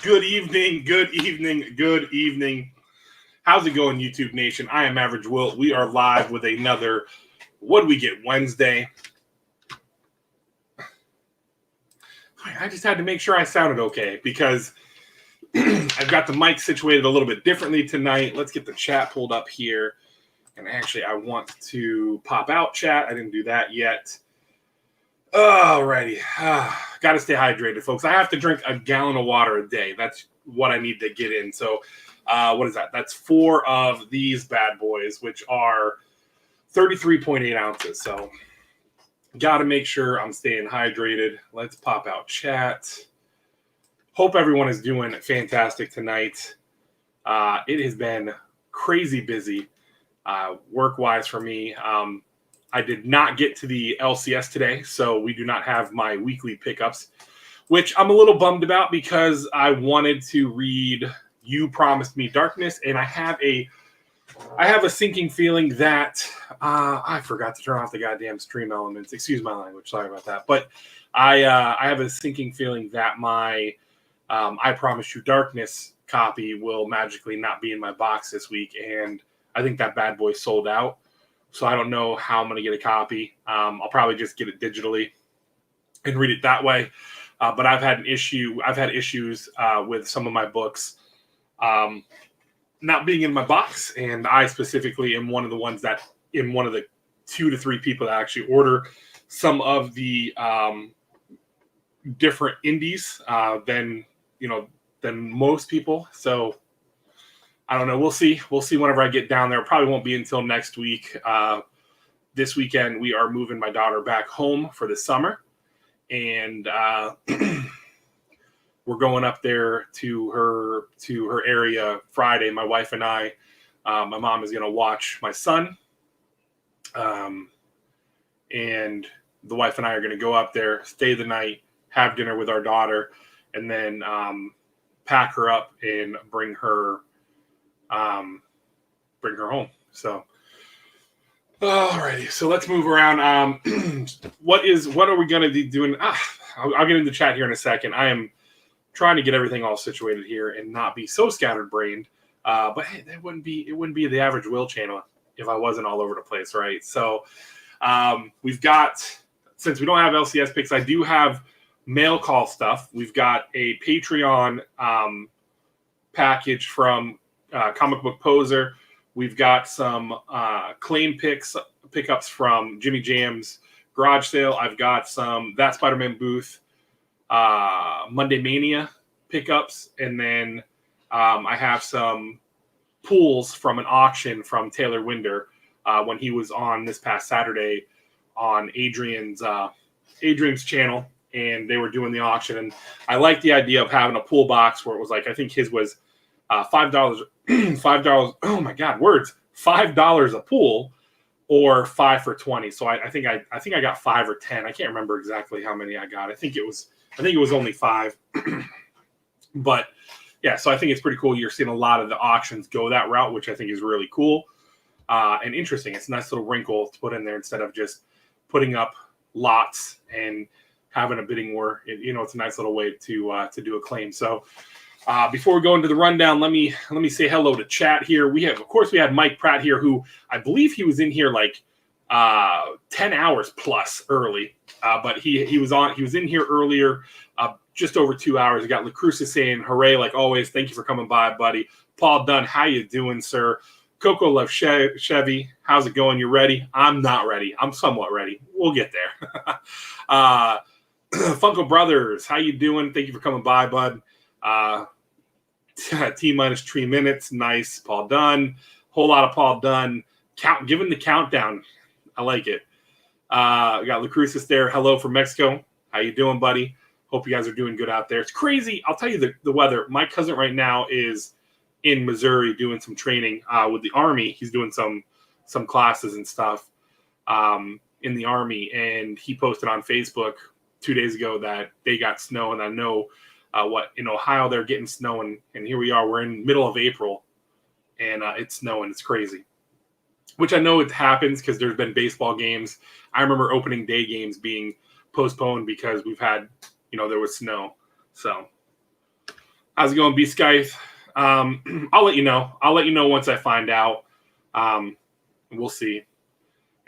Good evening, good evening, good evening. How's it going, YouTube Nation? I am Average Will. We are live with another What Do We Get Wednesday. I just had to make sure I sounded okay because I've got the mic situated a little bit differently tonight. Let's get the chat pulled up here. And actually, I want to pop out chat. I didn't do that yet. Alrighty. Got to stay hydrated, folks. I have to drink a gallon of water a day. That's what I need to get in. So what is that? That's 4 of these bad boys, which are 33.8 ounces. So got to make sure I'm staying hydrated. Let's pop out chat. Hope everyone is doing fantastic tonight. It has been crazy busy work-wise for me. I did not get to the LCS today, so we do not have my weekly pickups, which I'm a little bummed about because I wanted to read You Promised Me Darkness, and I have a sinking feeling that I forgot to turn off the goddamn stream elements. Excuse my language, sorry about that. But I have a sinking feeling that my I Promised You Darkness copy will magically not be in my box this week, and I think that bad boy sold out. So I don't know how I'm going to get a copy. I'll probably just get it digitally and read it that way. But I've had issues with some of my books not being in my box. And I specifically am one of the ones that am one of the 2 to 3 people that actually order some of the different indies than most people. So I don't know. We'll see. We'll see whenever I get down there. Probably won't be until next week. This weekend, we are moving my daughter back home for the summer. And we're going up there to her area Friday. My wife and I, my mom is going to watch my son. And the wife and I are going to go up there, stay the night, have dinner with our daughter, and then pack her up and bring her home. So, alrighty. So let's move around. What are we going to be doing? I'll get into chat here in a second. I am trying to get everything all situated here and not be so scatterbrained. But hey, it wouldn't be the Average Will channel if I wasn't all over the place, right? So, we've got, since we don't have LCS picks, I do have mail call stuff. We've got a Patreon package from Comic Book Poser. We've got some claim pickups from Jimmy Jam's garage sale. I've got some That Spiderman Booth Monday Mania pickups, and then I have some pools from an auction from Taylor Winder when he was on this past Saturday on Adrian's channel, and they were doing the auction. And I like the idea of having a pool box where it was like, I think his was $5. $5. Oh my God, words! $5 a pool, or 5 for 20. So I think I got 5 or 10. I can't remember exactly how many I got. I think it was only 5. But yeah, so I think it's pretty cool. You're seeing a lot of the auctions go that route, which I think is really cool and interesting. It's a nice little wrinkle to put in there instead of just putting up lots and having a bidding war. It's a nice little way to do a claim. So. Before we go into the rundown, let me say hello to chat here. We had Mike Pratt here, who I believe he was in here like 10 hours plus early, but he was in here earlier, just over 2 hours. We got LaCruza saying hooray like always. Thank you for coming by, buddy. Paul Dunn, how you doing, sir? Coco Love Chevy, how's it going? You ready? I'm not ready. I'm somewhat ready. We'll get there. Funko Brothers, how you doing? Thank you for coming by, bud. T minus 3 minutes. Nice. Paul Dunn. Whole lot of Paul Dunn. Giving the countdown. I like it. We got Lucrucis there. Hello from Mexico. How you doing, buddy? Hope you guys are doing good out there. It's crazy. I'll tell you the weather. My cousin right now is in Missouri doing some training with the Army. He's doing some classes and stuff in the Army, and he posted on Facebook 2 days ago that they got snow, and I know in Ohio they're getting snow, and here we are. We're in middle of April, and it's snowing. It's crazy. Which I know it happens because there's been baseball games. I remember opening day games being postponed because we've had, there was snow. So, how's it going, B Skype? I'll let you know. I'll let you know once I find out. We'll see.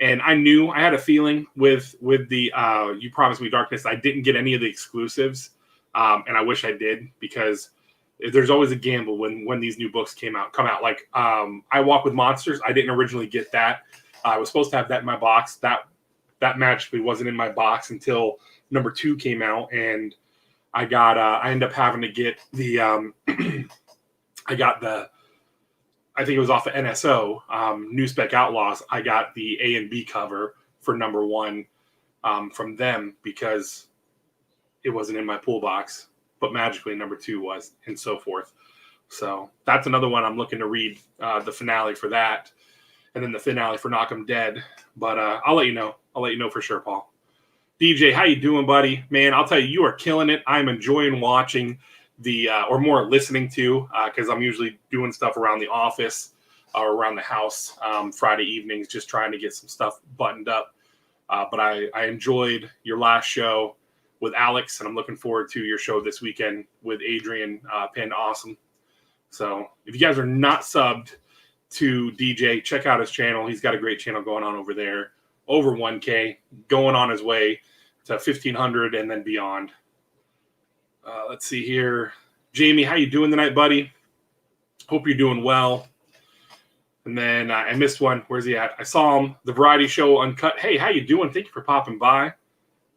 And I had a feeling with the You Promised Me Darkness, I didn't get any of the exclusives. And I wish I did, because there's always a gamble when these new books come out. Like I Walk with Monsters, I didn't originally get that. I was supposed to have that in my box. That magically wasn't in my box until number 2 came out, and I ended up having to get the I think it was off of NSO, New Spec Outlaws. I got the A and B cover for number 1 from them because it wasn't in my pool box, but magically number 2 was, and so forth. So that's another one I'm looking to read, the finale for that, and then the finale for Knock 'Em Dead. But I'll let you know. I'll let you know for sure, Paul. DJ, how you doing, buddy? Man, I'll tell you, you are killing it. I'm enjoying watching or more listening to, because I'm usually doing stuff around the office or around the house Friday evenings, just trying to get some stuff buttoned up. But I enjoyed your last show with Alex, and I'm looking forward to your show this weekend with Adrian Panda Awesome. So if you guys are not subbed to DJ, check out his channel. He's got a great channel going on over there. Over 1K, going on his way to 1,500 and then beyond. Let's see here. Jamie, how you doing tonight, buddy? Hope you're doing well. And then I missed one. Where's he at? I saw him. The Variety Show Uncut. Hey, how you doing? Thank you for popping by.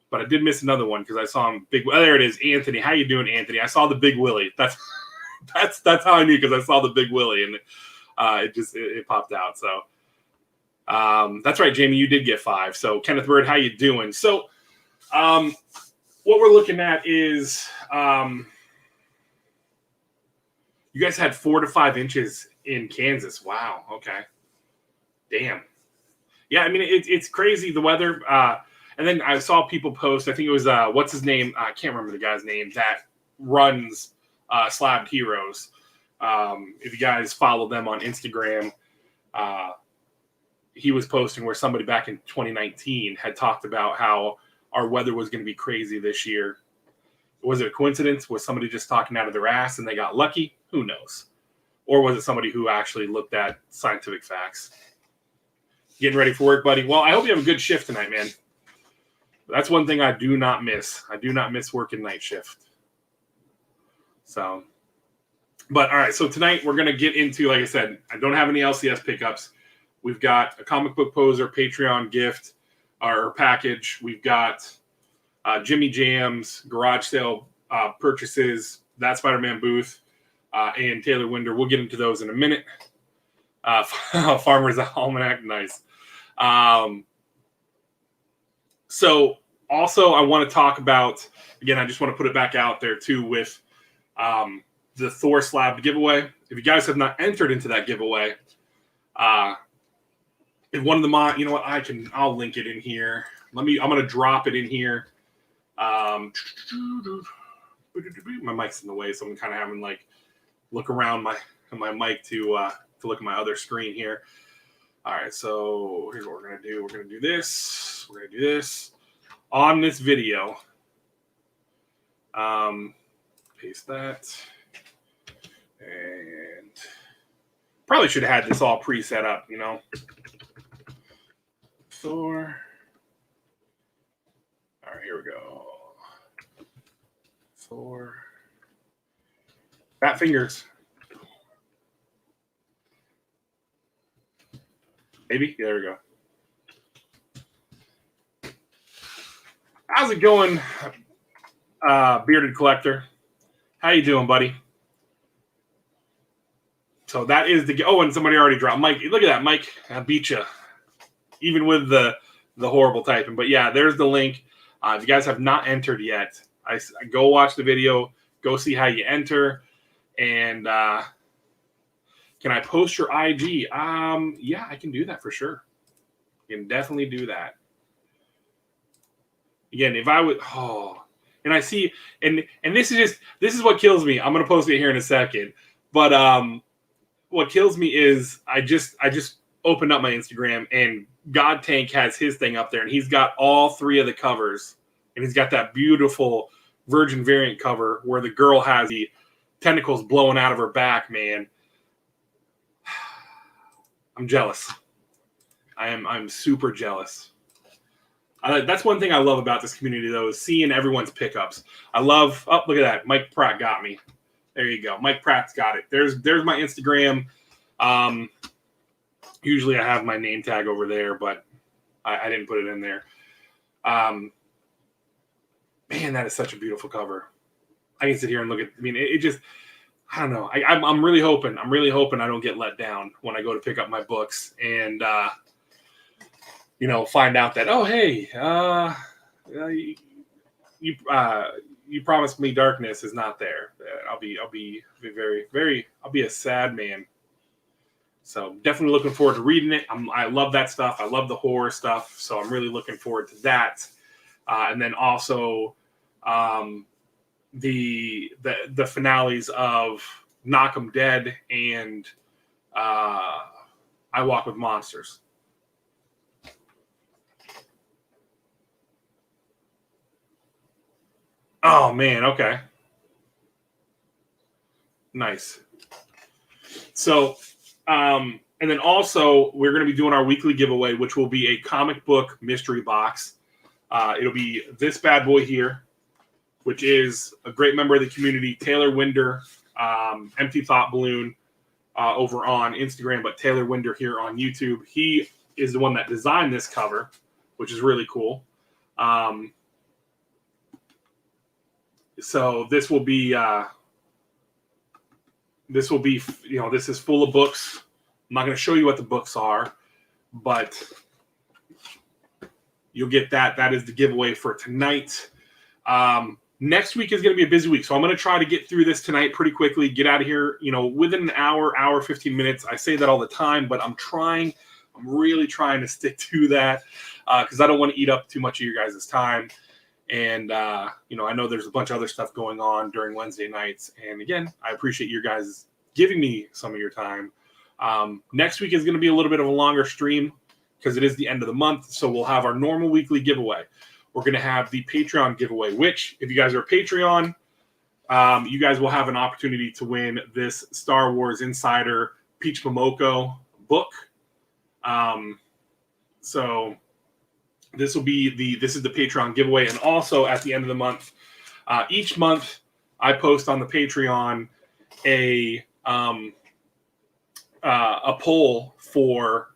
But I did miss another one because I saw him. There it is, Anthony. How you doing, Anthony? I saw the Big Willie. That's how I knew, because I saw the Big Willie, and it popped out. So that's right, Jamie. You did get 5. So Kenneth Bird, how you doing? So what we're looking at is you guys had 4 to 5 inches in Kansas. Wow. Okay. Damn. Yeah, I mean it's crazy, the weather. And then I saw people post, I think it was, what's his name? I can't remember the guy's name that runs Slabbed Heroes. If you guys follow them on Instagram, he was posting where somebody back in 2019 had talked about how our weather was going to be crazy this year. Was it a coincidence? Was somebody just talking out of their ass and they got lucky? Who knows? Or was it somebody who actually looked at scientific facts? Getting ready for work, buddy? Well, I hope you have a good shift tonight, man. That's one thing I do not miss. I do not miss working night shift. So, but all right. So tonight we're going to get into, like I said, I don't have any LCS pickups. We've got a comic book poser Patreon gift or package. We've got Jimmy Jam's garage sale purchases, That Spiderman Booth, and Taylor Winder. We'll get into those in a minute. Farmer's Almanac, nice. So also I want to talk about, again, I just want to put it back out there too with the Thor slab giveaway. If you guys have not entered into that giveaway, if one of the you know what, I'll link it in here. I'm going to drop it in here. My mic's in the way, so I'm kind of having look around my mic to look at my other screen here. All right, so here's what we're going to do. We're going to do this. We're going to do this on this video. Paste that. And probably should have had this all pre-set up, Thor. All right, here we go. Thor. Fat fingers. Maybe? Yeah, there we go. How's it going, Bearded Collector? How you doing, buddy? So that is and somebody already dropped. Mike, look at that, Mike. I beat you. Even with the horrible typing. But yeah, there's the link. If you guys have not entered yet, I go watch the video, go see how you enter, and can I post your IG? Yeah, I can do that for sure. I can definitely do that. Again, if I would, and I see, and this is what kills me. I'm gonna post it here in a second, but what kills me is I just opened up my Instagram and God Tank has his thing up there, and he's got all 3 of the covers, and he's got that beautiful Virgin variant cover where the girl has the tentacles blowing out of her back. Man, I'm jealous. I'm super jealous. That's one thing I love about this community, though, is seeing everyone's pickups. I love. Oh, look at that! Mike Pratt got me. There you go. Mike Pratt's got it. There's my Instagram. Usually I have my name tag over there, but I didn't put it in there. Man, that is such a beautiful cover. I can sit here and look at. I mean, it just. I don't know. I'm really hoping. I'm really hoping I don't get let down when I go to pick up my books and find out that, oh, hey, you promised me darkness is not there. I'll be very, very. I'll be a sad man. So definitely looking forward to reading it. I love that stuff. I love the horror stuff. So I'm really looking forward to that. And then also the finales of Knock 'Em Dead and I Walk with Monsters. Oh man, okay. Nice. So and then also we're going to be doing our weekly giveaway, which will be a comic book mystery box. It'll be this bad boy here, which is a great member of the community, Taylor Winder, Empty Thought Balloon over on Instagram, but Taylor Winder here on YouTube. He is the one that designed this cover, which is really cool. So this will be, this is full of books. I'm not going to show you what the books are, but you'll get that. That is the giveaway for tonight. Next week is going to be a busy week, so I'm going to try to get through this tonight pretty quickly, get out of here, within an hour, 15 minutes. I say that all the time, but I'm really trying to stick to that because I don't want to eat up too much of your guys' time. And, I know there's a bunch of other stuff going on during Wednesday nights. And again, I appreciate you guys giving me some of your time. Next week is going to be a little bit of a longer stream because it is the end of the month. So we'll have our normal weekly giveaway. We're going to have the Patreon giveaway, which if you guys are a Patreon, you guys will have an opportunity to win this Star Wars Insider Peach Momoko book. So this is the Patreon giveaway. And also at the end of the month, each month I post on the Patreon a poll for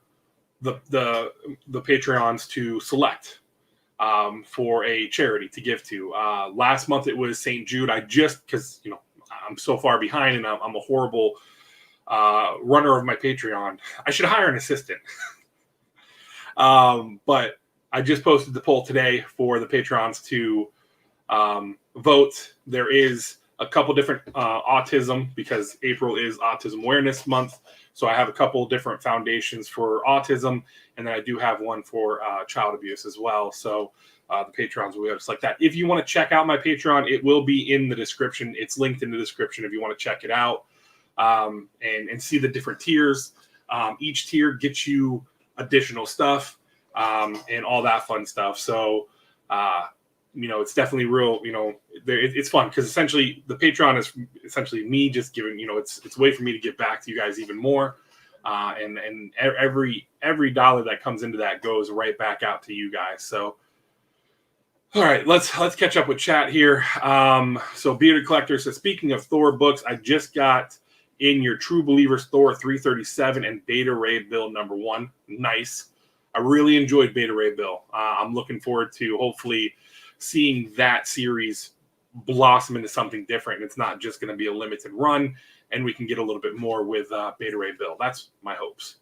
the Patreons to select for a charity to give to. Last month it was St. Jude. Because I'm so far behind and I'm a horrible runner of my Patreon. I should hire an assistant. But I just posted the poll today for the Patrons to vote. There is a couple different autism, because April is Autism Awareness Month. So I have a couple different foundations for autism, and then I do have one for child abuse as well. So the Patrons will be able to select that. If you want to check out my Patreon, it will be in the description. It's linked in the description if you want to check it out and see the different tiers. Each tier gets you additional stuff. And all that fun stuff. So, it's definitely real, it's fun because essentially the Patreon is essentially me just giving, it's a way for me to give back to you guys even more. And every dollar that comes into that goes right back out to you guys. So, all right, let's catch up with chat here. So Bearded Collector says, speaking of Thor books, I just got in your True Believers Thor 337 and Beta Ray Bill #1. Nice. I really enjoyed Beta Ray Bill. I'm looking forward to hopefully seeing that series blossom into something different. And it's not just going to be a limited run, and we can get a little bit more with Beta Ray Bill. That's my hopes.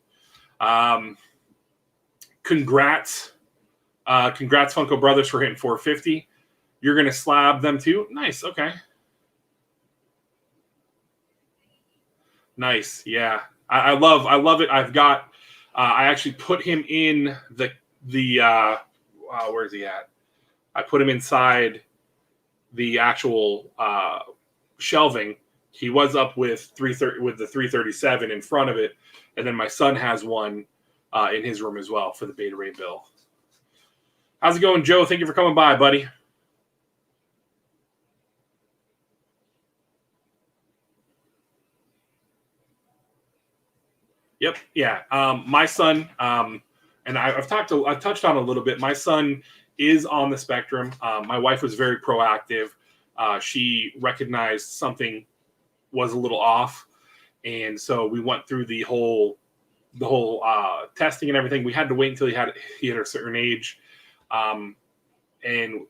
Congrats, Funko Brothers, for hitting 450. You're gonna slab them too. Nice. Okay. Nice. Yeah. I love it. I've got. I actually put him in the. Where's he at? I put him inside the actual shelving. He was up with 330 with the 337 in front of it, and then my son has one in his room as well for the Beta Ray Bill. How's it going, Joe? Thank you for coming by, buddy. Yep. Yeah. My son, and I've touched on a little bit. My son is on the spectrum. My wife was very proactive. She recognized something was a little off, and so we went through the whole testing and everything. We had to wait until he had a certain age, and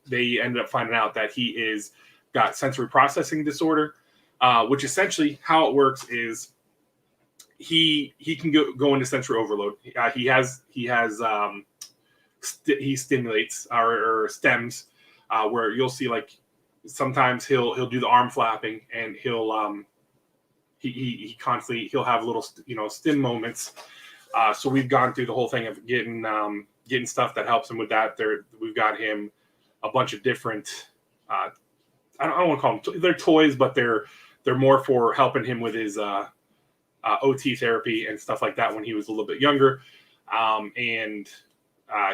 they ended up finding out that he is got sensory processing disorder, which essentially how it works is he can go into sensory overload. He stimulates or stems where you'll see like sometimes he'll do the arm flapping and he constantly he'll have little stim moments. So we've gone through the whole thing of getting stuff that helps him with that. We've got him a bunch of different I don't want to call them they're toys, but they're more for helping him with his OT therapy and stuff like that when he was a little bit younger. And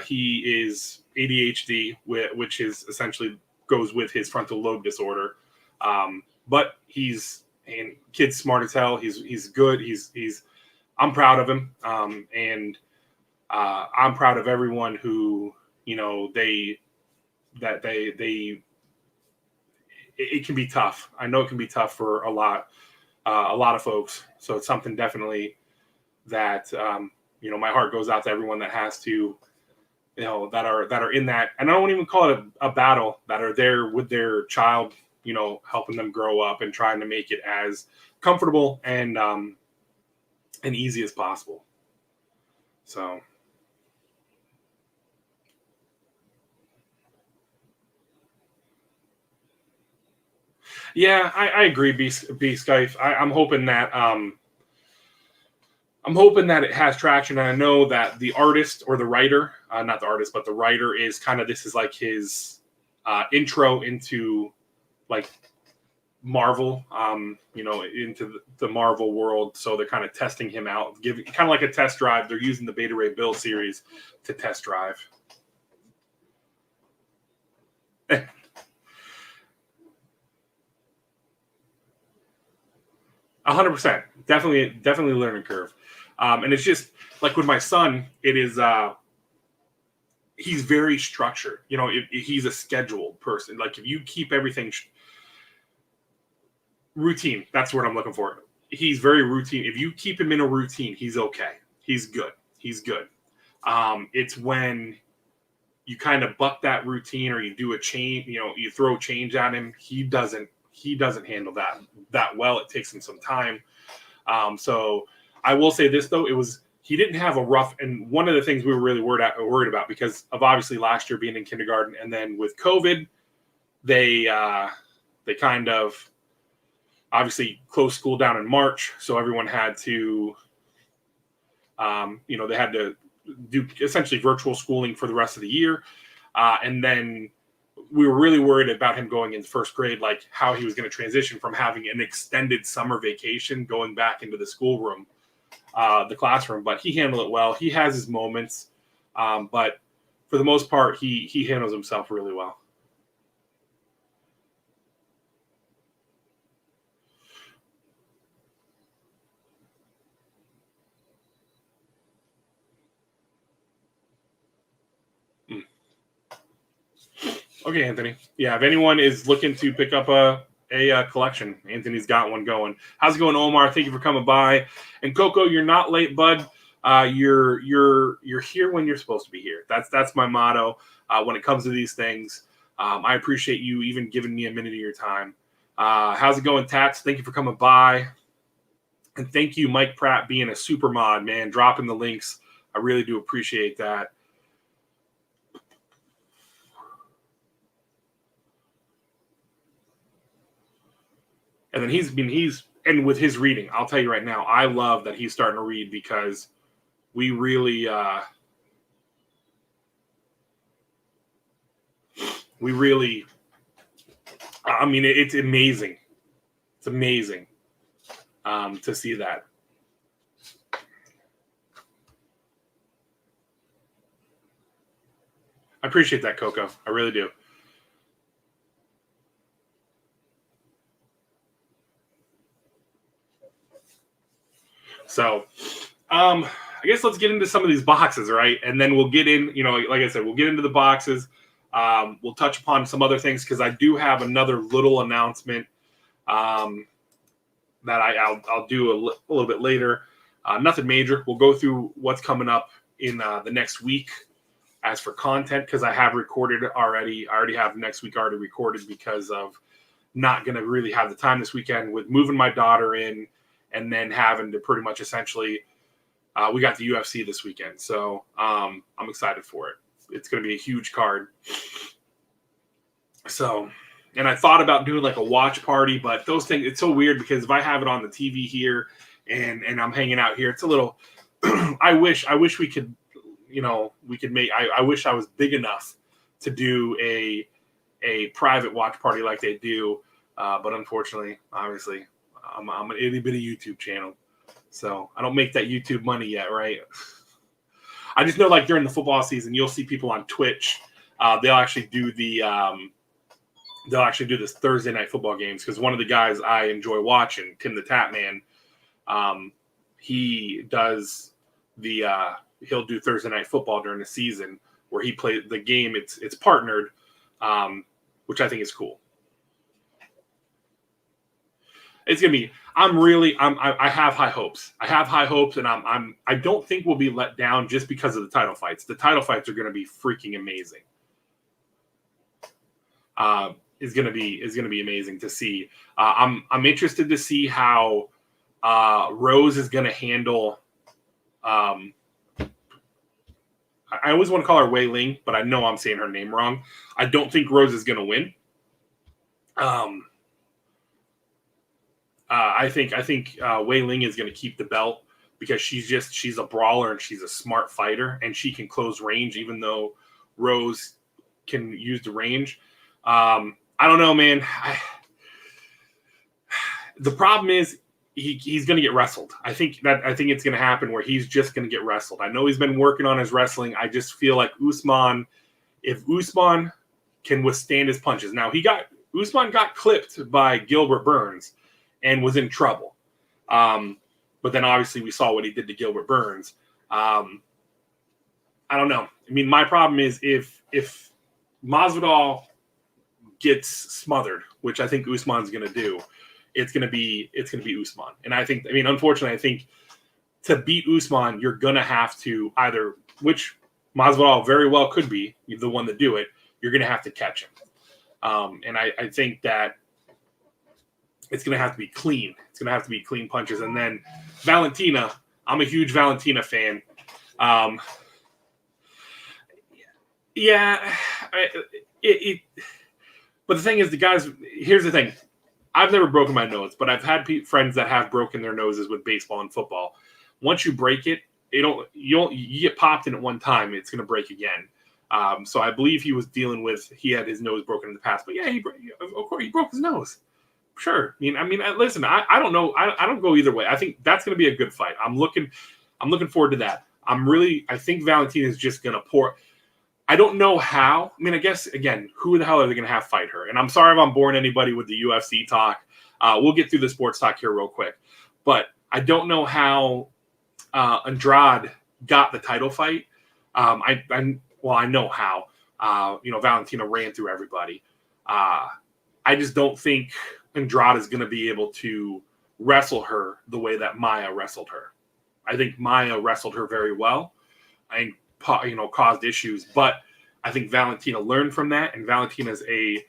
he is ADHD, which is essentially goes with his frontal lobe disorder. But kid's smart as hell. He's good. I'm proud of him. And I'm proud of everyone who, it can be tough. I know it can be tough for a lot of folks. So it's something definitely that, my heart goes out to everyone that has to, that are in that. And I don't even call it a battle, that are there with their child, helping them grow up and trying to make it as comfortable and easy as possible. So. Yeah, I agree, B Skype. I'm hoping that it has traction, and I know that the artist or the writer, not the artist, but the writer is kind of, this is like his intro into like Marvel, into the Marvel world. So they're kind of testing him out, giving kind of like a test drive. They're using the Beta Ray Bill series to test drive. 100%, definitely learning curve, and it's just like with my son. It is he's very structured. He's a scheduled person. Like if you keep everything routine, that's what I'm looking for. He's very routine. If you keep him in a routine, he's okay. He's good. It's when you kind of buck that routine or you do a change. You throw change at him. He doesn't handle that well. It takes him some time. So I will say this though, he didn't have a rough, and one of the things we were really worried about because of obviously last year being in kindergarten and then with COVID, they kind of obviously closed school down in March. So everyone had to, they had to do essentially virtual schooling for the rest of the year. And then we were really worried about him going into first grade, like how he was going to transition from having an extended summer vacation going back into the schoolroom, the classroom. But he handled it well. He has his moments, but for the most part, he handles himself really well. Okay, Anthony. Yeah, if anyone is looking to pick up a collection, Anthony's got one going. How's it going, Omar? Thank you for coming by. And Coco, you're not late, bud. You're here when you're supposed to be here. That's my motto when it comes to these things. I appreciate you even giving me a minute of your time. How's it going, Tats? Thank you for coming by. And thank you, Mike Pratt, being a super mod, man, dropping the links. I really do appreciate that. And then and with his reading, I'll tell you right now, I love that he's starting to read because we really, I mean, it's amazing. It's amazing to see that. I appreciate that, Coco. I really do. So, I guess let's get into some of these boxes, right? And then we'll get in, like I said, we'll get into the boxes. We'll touch upon some other things because I do have another little announcement that I'll do a little bit later. Nothing major. We'll go through what's coming up in the next week as for content because I have recorded already. I already have next week already recorded because of not going to really have the time this weekend with moving my daughter in and then having to pretty much essentially we got the UFC this weekend. So I'm excited for it. It's going to be a huge card. So, and I thought about doing like a watch party, but those things, it's so weird because if I have it on the TV here and I'm hanging out here, it's a little, I wish we could, we could make, I wish I was big enough to do a private watch party like they do. But unfortunately, obviously, I'm an itty bitty YouTube channel. So I don't make that YouTube money yet, right? I just know like during the football season, you'll see people on Twitch. They'll actually do this Thursday night football games because one of the guys I enjoy watching, Tim the Tap Man, he does he'll do Thursday night football during the season where he plays the game. It's partnered, which I think is cool. It's gonna be. I have high hopes. I have high hopes, and I don't think we'll be let down just because of the title fights. The title fights are gonna be freaking amazing. Is gonna be amazing to see. I'm interested to see how Rose is gonna handle. I always want to call her Wei Ling, but I know I'm saying her name wrong. I don't think Rose is gonna win. I think Wei Ling is going to keep the belt because she's a brawler and she's a smart fighter and she can close range even though Rose can use the range. I don't know, man. The problem is he's going to get wrestled. I think it's going to happen where he's just going to get wrestled. I know he's been working on his wrestling. I just feel like if Usman can withstand his punches. Now Usman got clipped by Gilbert Burns and was in trouble. But then obviously we saw what he did to Gilbert Burns. I don't know. I mean, my problem is if Masvidal gets smothered, which I think Usman's going to do, it's going to be Usman. And unfortunately, I think to beat Usman, you're going to have to either, which Masvidal very well could be the one to do it, you're going to have to catch him. And I think that it's going to have to be clean. It's going to have to be clean punches. And then Valentina, I'm a huge Valentina fan. But the thing is, here's the thing. I've never broken my nose, but I've had friends that have broken their noses with baseball and football. Once you break it, you get popped in at one time, it's going to break again. So I believe he had his nose broken in the past, but yeah, of course he broke his nose. Sure. Listen, I don't know. I don't go either way. I think that's going to be a good fight. I'm looking forward to that. I think Valentina is just going to pour. I don't know how. I guess, again, who the hell are they going to have fight her? And I'm sorry if I'm boring anybody with the UFC talk. We'll get through the sports talk here real quick. But I don't know how Andrade got the title fight. I know how. Valentina ran through everybody. I just don't think Andrade is going to be able to wrestle her the way that Maya wrestled her. I think Maya wrestled her very well and caused issues, but I think Valentina learned from that, and Valentina is a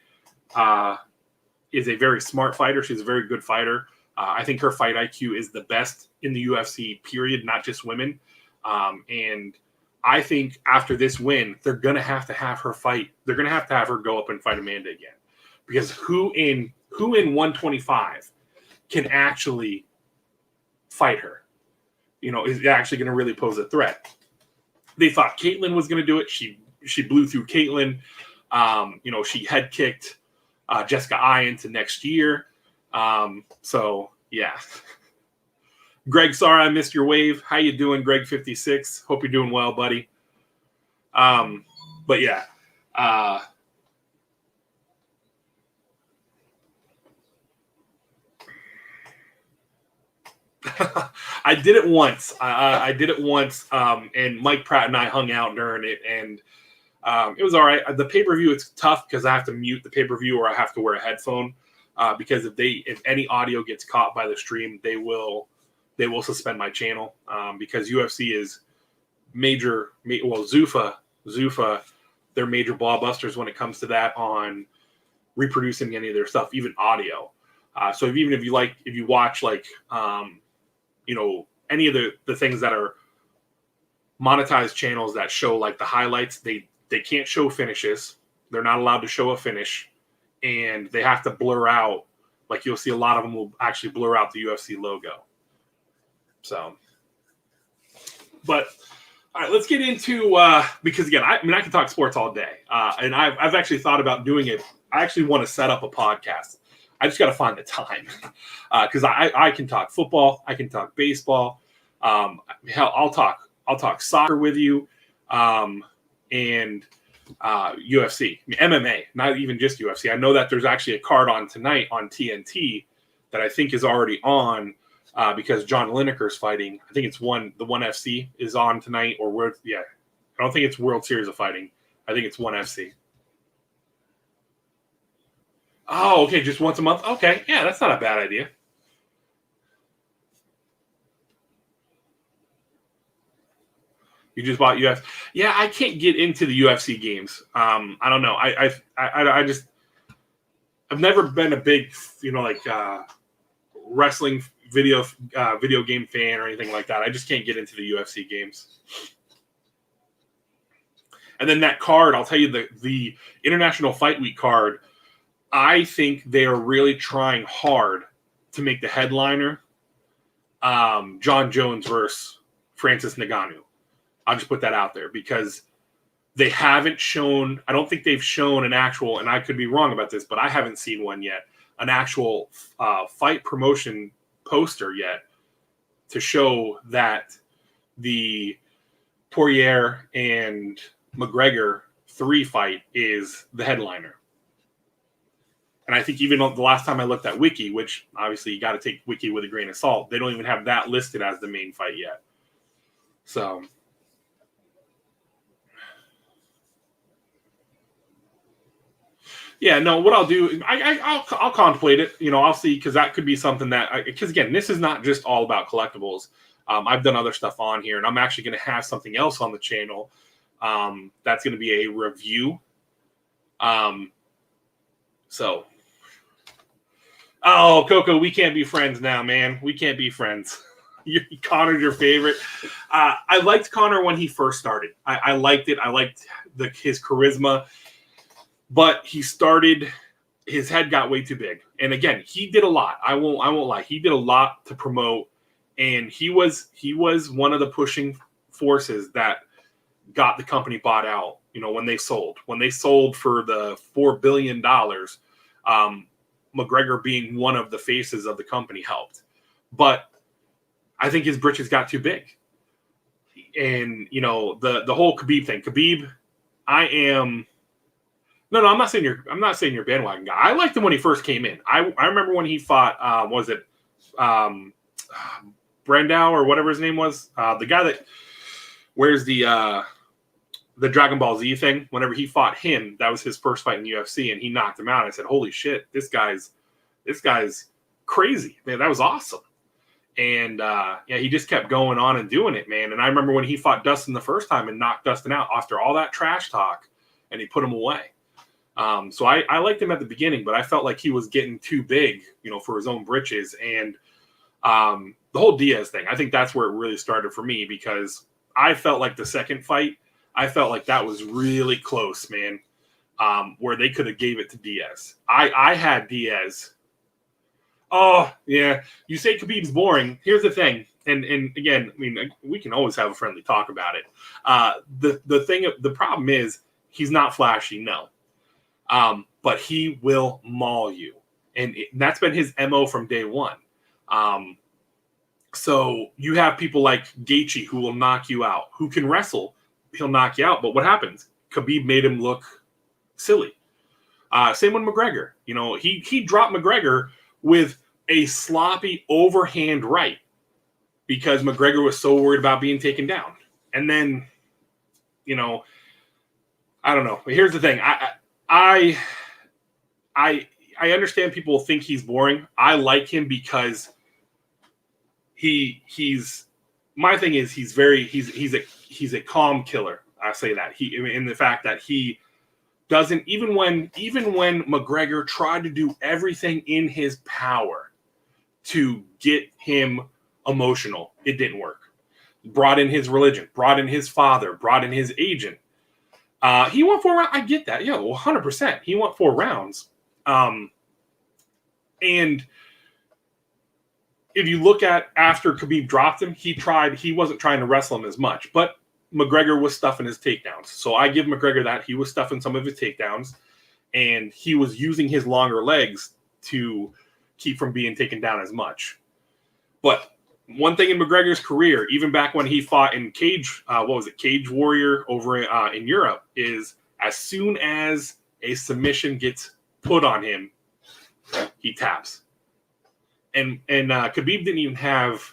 very smart fighter. She's a very good fighter. I think her fight IQ is the best in the UFC, period, not just women. And I think after this win, they're going to have her fight. They're going to have her go up and fight Amanda again. Because who in 125 can actually fight her. Is actually going to really pose a threat. They thought Caitlyn was going to do it. She blew through Caitlyn. She head kicked Jessica Ai into next year. So yeah. Greg, sorry I missed your wave. How you doing, Greg56? Hope you're doing well, buddy. But yeah. I did it once. I did it once, and Mike Pratt and I hung out during it, and it was all right. The pay-per-view, it's tough because I have to mute the pay-per-view or I have to wear a headphone because if any audio gets caught by the stream, they will suspend my channel because UFC is major. Well, Zuffa, they're major blowbusters when it comes to that on reproducing any of their stuff, even audio. So even if you watch any of the things that are monetized channels that show like the highlights, they can't show finishes. They're not allowed to show a finish, and they have to blur out. Like you'll see a lot of them will actually blur out the UFC logo. So, but all right, let's get into because again, I can talk sports all day, and I've actually thought about doing it. I actually want to set up a podcast. I just got to find the time because I can talk football, I can talk baseball. Hell, I'll talk soccer with you, and UFC, MMA, not even just UFC. I know that there's actually a card on tonight on TNT that I think is already on because John Lineker's fighting. I think it's the ONE FC is on tonight, or I don't think it's World Series of Fighting. I think it's ONE FC. Oh, okay, just once a month. Okay, yeah, that's not a bad idea. You just bought UFC. Yeah, I can't get into the UFC games. I don't know. I've never been a big, wrestling video game fan or anything like that. I just can't get into the UFC games. And then that card, I'll tell you the International Fight Week card. I think they are really trying hard to make the headliner John Jones versus Francis Ngannou. I'll just put that out there because they haven't shown, I don't think they've shown an actual, and I could be wrong about this, but I haven't seen one yet, an actual fight promotion poster yet to show that the Poirier and McGregor 3 fight is the headliner. And I think even the last time I looked at Wiki, which obviously you got to take Wiki with a grain of salt, they don't even have that listed as the main fight yet. So, yeah, no, what I'll do, I'll contemplate it. I'll see, because that could be something that, because again, this is not just all about collectibles. I've done other stuff on here, and I'm actually going to have something else on the channel. That's going to be a review. Oh, Coco, we can't be friends now, man. We can't be friends. Connor's your favorite. I liked Connor when he first started. I liked it. I liked his charisma. But his head got way too big. And again, he did a lot. I won't lie. He did a lot to promote. And he was one of the pushing forces that got the company bought out, when they sold. When they sold for the $4 billion, McGregor being one of the faces of the company helped. But I think his britches got too big. And, the whole Khabib thing. Khabib, I'm not saying you're bandwagon guy. I liked him when he first came in. I remember when he fought, Brandao or whatever his name was? The guy that wears the Dragon Ball Z thing. Whenever he fought him, that was his first fight in the UFC, and he knocked him out. I said, holy shit, this guy's crazy. Man, that was awesome. And he just kept going on and doing it, man. And I remember when he fought Dustin the first time and knocked Dustin out after all that trash talk, and he put him away. So I liked him at the beginning, but I felt like he was getting too big, for his own britches. And the whole Diaz thing, I think that's where it really started for me, because I felt like the second fight, I felt like that was really close, man, where they could have gave it to Diaz. I had Diaz. Oh, yeah. You say Khabib's boring. Here's the thing. And again, I mean, we can always have a friendly talk about it. The problem is he's not flashy, no. But he will maul you. And that's been his MO from day one. So you have people like Gaethje who will knock you out, who can wrestle. He'll knock you out. But what happens? Khabib made him look silly. Same with McGregor. You know, he dropped McGregor with a sloppy overhand right because McGregor was so worried about being taken down. And then, you know, I don't know. But here's the thing. I understand people think he's boring. I like him because he's my thing is he's a calm killer. I say that. In the fact that he doesn't even when McGregor tried to do everything in his power to get him emotional, it didn't work. Brought in his religion, brought in his father, brought in his agent. He won 4 rounds. I get that. Yeah, 100%. He won 4 rounds. And if you look at after Khabib dropped him, he wasn't trying to wrestle him as much, but McGregor was stuffing his takedowns. So I give McGregor that. He was stuffing some of his takedowns, and he was using his longer legs to keep from being taken down as much. But one thing in McGregor's career, even back when he fought in Cage Warrior over in Europe, is as soon as a submission gets put on him, he taps. And Khabib didn't even have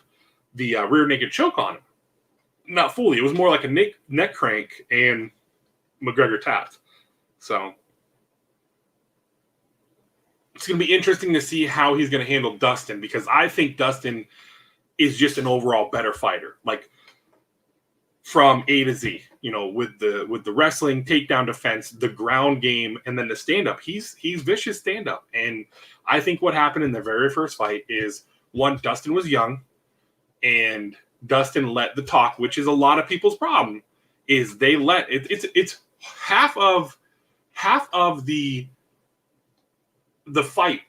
the rear naked choke on him. Not fully. It was more like a neck crank, and McGregor tapped. So it's going to be interesting to see how he's going to handle Dustin, because I think Dustin is just an overall better fighter, like from A to Z. You know, with the wrestling, takedown defense, the ground game, and then the stand up. He's vicious stand up, and I think what happened in the very first fight is, one, Dustin was young, and Dustin let the talk, which is a lot of people's problem, is they let it's half of the fight.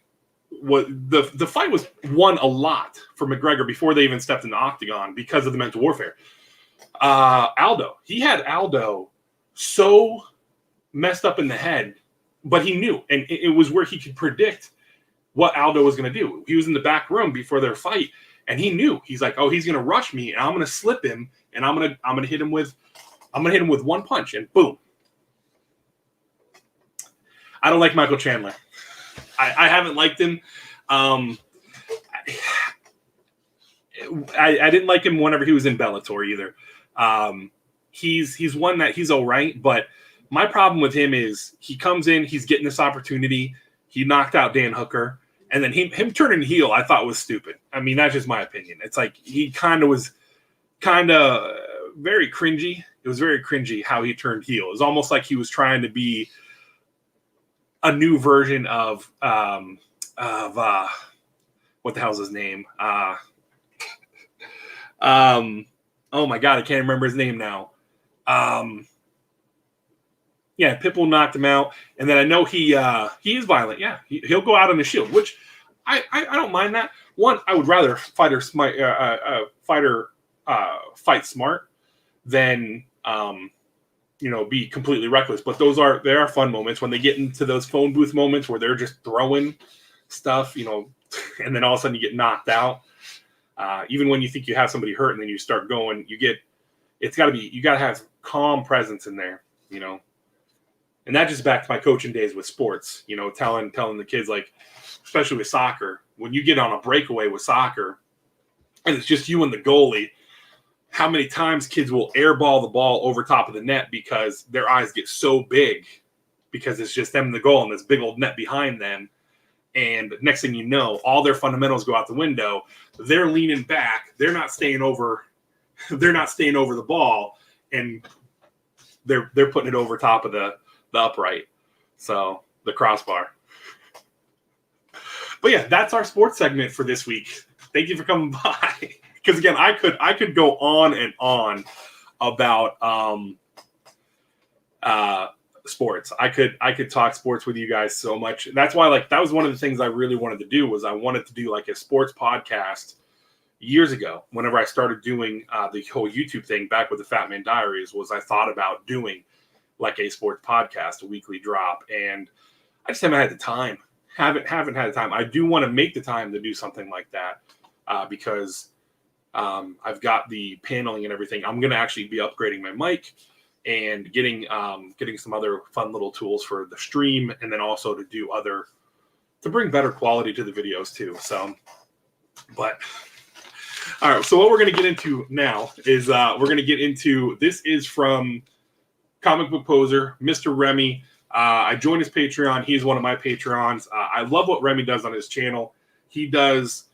The fight was won a lot for McGregor before they even stepped in the octagon because of the mental warfare. Aldo, he had Aldo so messed up in the head, but he knew, and it was where he could predict what Aldo was going to do. He was in the back room before their fight, and he knew. He's like, oh, he's going to rush me, and I'm going to slip him, and I'm going to hit him with one punch, and boom. I don't like Michael Chandler. I haven't liked him. I didn't like him whenever he was in Bellator either. He's one that he's all right, but my problem with him is he comes in, he's getting this opportunity. He knocked out Dan Hooker, and then him turning heel I thought was stupid. I mean, that's just my opinion. It's like he was very cringy. It was very cringy how he turned heel. It was almost like he was trying to be a new version of what the hell's his name? Oh my God, I can't remember his name now. Yeah, Pitbull knocked him out, and then I know he is violent. Yeah, he'll go out on the shield, which I don't mind that. One, I would rather fighter fight smart than be completely reckless. But there are fun moments when they get into those phone booth moments where they're just throwing stuff, and then all of a sudden you get knocked out. Even when you think you have somebody hurt and then you start going, you got to have calm presence in there, And that just back to my coaching days with sports, telling the kids, like, especially with soccer, when you get on a breakaway with soccer and it's just you and the goalie, how many times kids will airball the ball over top of the net because their eyes get so big because it's just them and the goal and this big old net behind them. And next thing you know, all their fundamentals go out the window. They're leaning back. They're not staying over the ball, and they're putting it over top of the upright. So the crossbar. But yeah, that's our sports segment for this week. Thank you for coming by. Because again, I could go on and on about sports. I could talk sports with you guys so much. That's why, like, that was one of the things I really wanted to do, was I wanted to do like a sports podcast years ago. Whenever I started doing the whole YouTube thing back with the Fat Man Diaries, was I thought about doing like a sports podcast, a weekly drop, and I just haven't had the time. Haven't had the time. I do want to make the time to do something like that because I've got the paneling and everything. I'm going to actually be upgrading my mic and getting some other fun little tools for the stream, and then also to bring better quality to the videos too. So, but all right. So what we're going to get into now is we're going to get into, this is from Comic Book Poser, Mr. Remy. I joined his Patreon. He's one of my Patreons. I love what Remy does on his channel. He does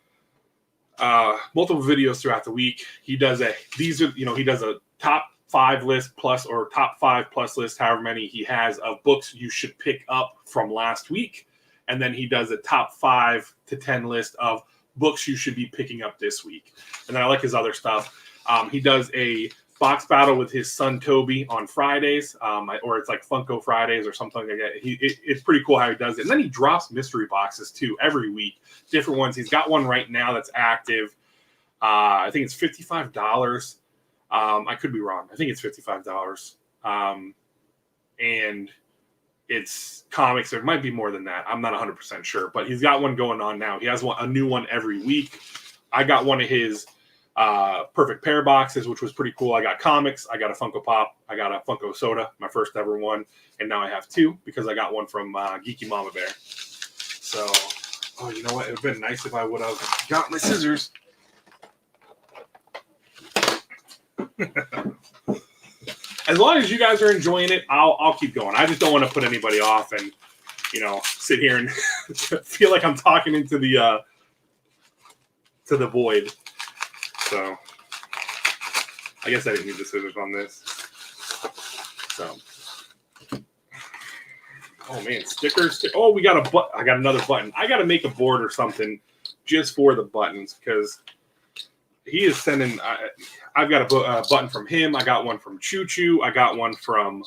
multiple videos throughout the week. He does he does a top 5 list plus, or top 5 plus list, however many he has, of books you should pick up from last week. And then he does a top 5 to 10 list of books you should be picking up this week. And then I like his other stuff. He does a box battle with his son Toby on Fridays, or it's like Funko Fridays or something like that. It's pretty cool how he does it. And then he drops mystery boxes too every week, different ones. He's got one right now that's active. I think it's $55. I could be wrong. I think it's $55. And it's comics. There might be more than that. I'm not 100% sure, but he's got one going on now. He has a new one every week. I got one of his perfect pair boxes, which was pretty cool. I got comics, I got a Funko Pop, I got a Funko Soda, my first ever one, and now I have 2 because I got one from Geeky Mama Bear. So, you know what? It would have been nice if I would have got my scissors. As long as you guys are enjoying it, I'll keep going. I just don't want to put anybody off and sit here and feel like I'm talking into the void. So, I guess I didn't need the scissors on this. So, oh man, stickers. Oh, we got I got another button. I got to make a board or something just for the buttons, because he is sending. I've got a button from him. I got one from Choo Choo. I got one from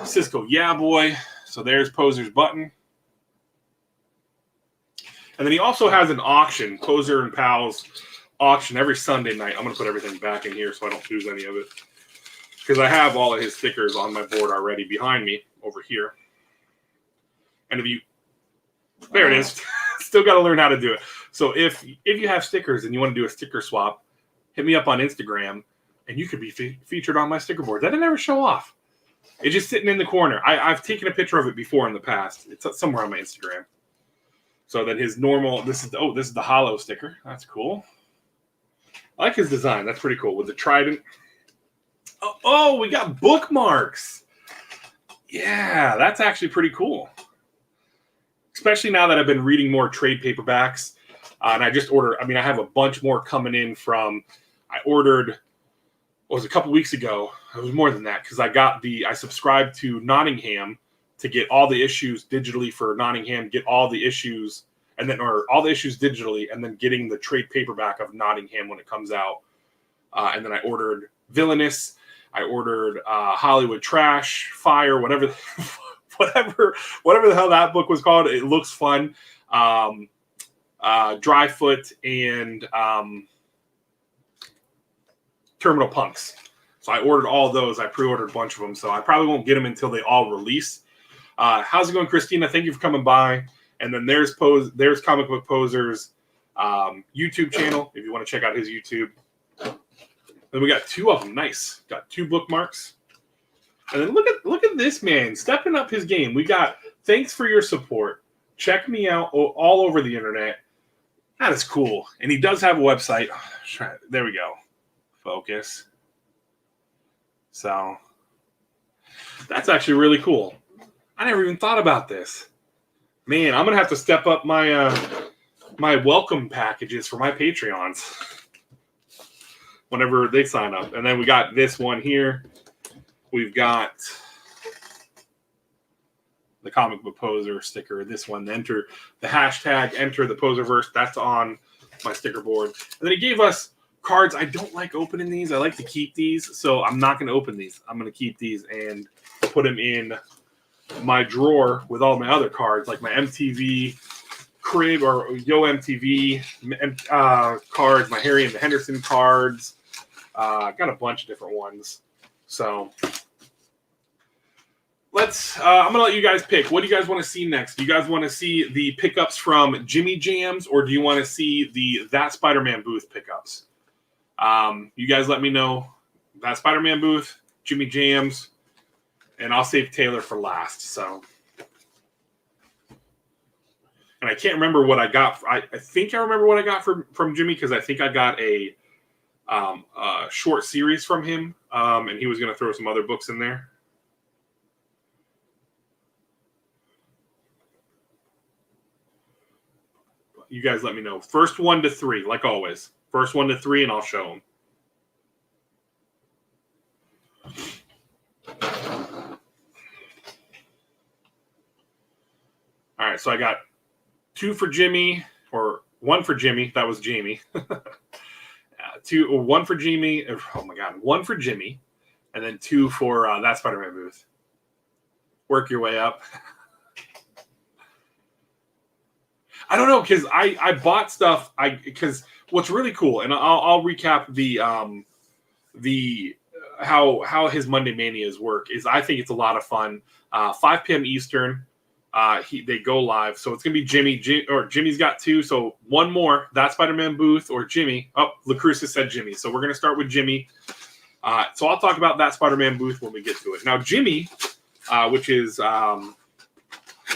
Cisco Yeah Boy. So there's Poser's button. And then he also has an auction, Poser and Pals auction, every Sunday night. I'm going to put everything back in here so I don't lose any of it, because I have all of his stickers on my board already behind me over here. And there it is. Still got to learn how to do it. So if you have stickers and you want to do a sticker swap, hit me up on Instagram, and you could be featured on my sticker board. That didn't ever show off. It's just sitting in the corner. I've taken a picture of it before in the past. It's somewhere on my Instagram. So then his normal, this is the hollow sticker. That's cool. I like his design. That's pretty cool with the trident. Oh, we got bookmarks. Yeah, that's actually pretty cool. Especially now that I've been reading more trade paperbacks. And I just ordered, I have a bunch more coming in from, I ordered, was a couple weeks ago. It was more than that, because I subscribed to Nottingham to get all the issues digitally for Nottingham, get all the issues, or all the issues digitally, and then getting the trade paperback of Nottingham when it comes out. And then I ordered Villainous. I ordered Hollywood Trash, Fire, whatever the hell that book was called. It looks fun. Dryfoot and Terminal Punks. So I ordered all those. I pre-ordered a bunch of them, so I probably won't get them until they all release. How's it going, Christina? Thank you for coming by. And then there's Comic Book Poser's YouTube channel, if you want to check out his YouTube. Then we got 2 of them. Nice. Got 2 bookmarks. And then look at this man stepping up his game. We got thanks for your support. Check me out all over the internet. That is cool. And he does have a website. There we go. Focus. So that's actually really cool. I never even thought about this. Man, I'm gonna have to step up my my welcome packages for my Patreons whenever they sign up. And then we got this one here. We've got the Comic Book Poser sticker. This one, enter the hashtag, enter the Poserverse. That's on my sticker board. And then he gave us cards. I don't like opening these. I like to keep these, so I'm not going to open these. I'm going to keep these and put them in my drawer with all my other cards, like my MTV Crib or Yo MTV cards, my Harry and the Henderson cards. Got a bunch of different ones. So I'm gonna let you guys pick. What do you guys want to see next? Do you guys want to see the pickups from Jimmy Jams, or do you want to see the That Spiderman Booth pickups? You guys let me know. That Spiderman Booth, Jimmy Jams, and I'll save Taylor for last. So, and I can't remember what I got. I think I remember what I got from Jimmy, because I think I got a short series from him, and he was going to throw some other books in there. You guys let me know. First 1 to 3, like always. First 1 to 3, and I'll show them. All right, so I got 2 for Jimmy, or 1 for Jimmy. That was Jamie. 1 for Jimmy. Oh my God, 1 for Jimmy, and then 2 for That Spiderman Booth. Work your way up. I don't know, because I bought stuff. Because what's really cool, and I'll recap the how his Monday Manias work, is I think it's a lot of fun. 5 p.m. Eastern, they go live, so it's gonna be Jimmy's got 2, so 1 more. That Spiderman Booth or Jimmy. Oh, LaCruz said Jimmy, so we're gonna start with Jimmy. So I'll talk about That Spiderman Booth when we get to it. Now Jimmy, which is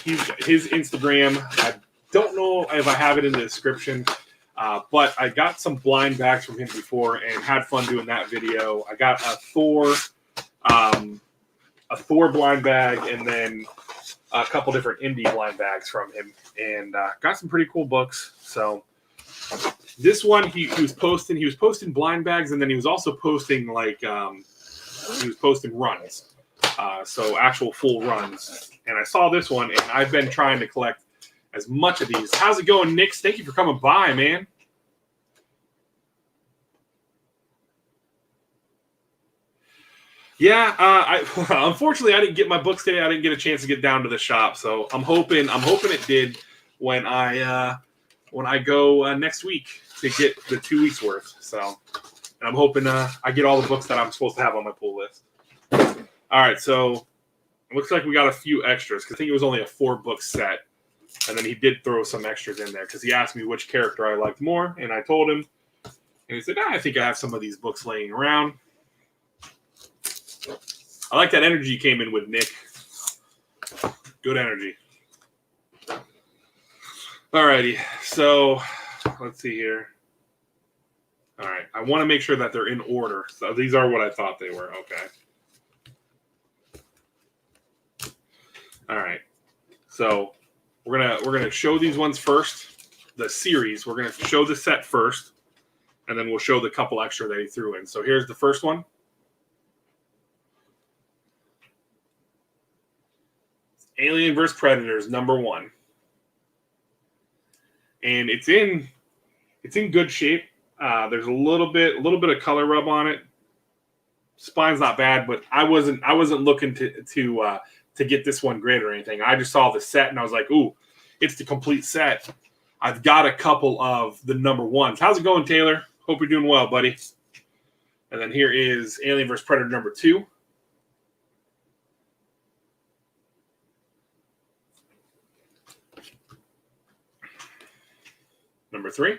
his Instagram. I don't know if I have it in the description, but I got some blind bags from him before and had fun doing that video. I got a Thor blind bag, and then a couple different indie blind bags from him, and got some pretty cool books. So this one, he was posting blind bags, and then he was also posting runs, so actual full runs. And I saw this one, and I've been trying to collect as much of these. How's it going, Nix? Thank you for coming by, man. Yeah, unfortunately I didn't get my books today. I didn't get a chance to get down to the shop, so I'm hoping it did when I go next week to get the 2 weeks worth. So, and I'm hoping I get all the books that I'm supposed to have on my pull list. All right, so it looks like we got a few extras, because I think it was only a 4-book set. And then he did throw some extras in there, because he asked me which character I liked more, and I told him. And he said, I think I have some of these books laying around. I like that energy you came in with, Nick. Good energy. Alrighty, so let's see here. All right, I want to make sure that they're in order. So these are what I thought they were. Okay. All right, so we're gonna show these ones first. The series, we're gonna show the set first, and then we'll show the couple extra that he threw in. So here's the first one. Alien vs. Predators #1, and it's in good shape. There's a little bit of color rub on it. Spine's not bad, but I wasn't looking to get this one graded or anything. I just saw the set and I was like, ooh, it's the complete set. I've got a couple of the #1s. How's it going, Taylor? Hope you're doing well, buddy. And then here is Alien vs. Predator #2. #3.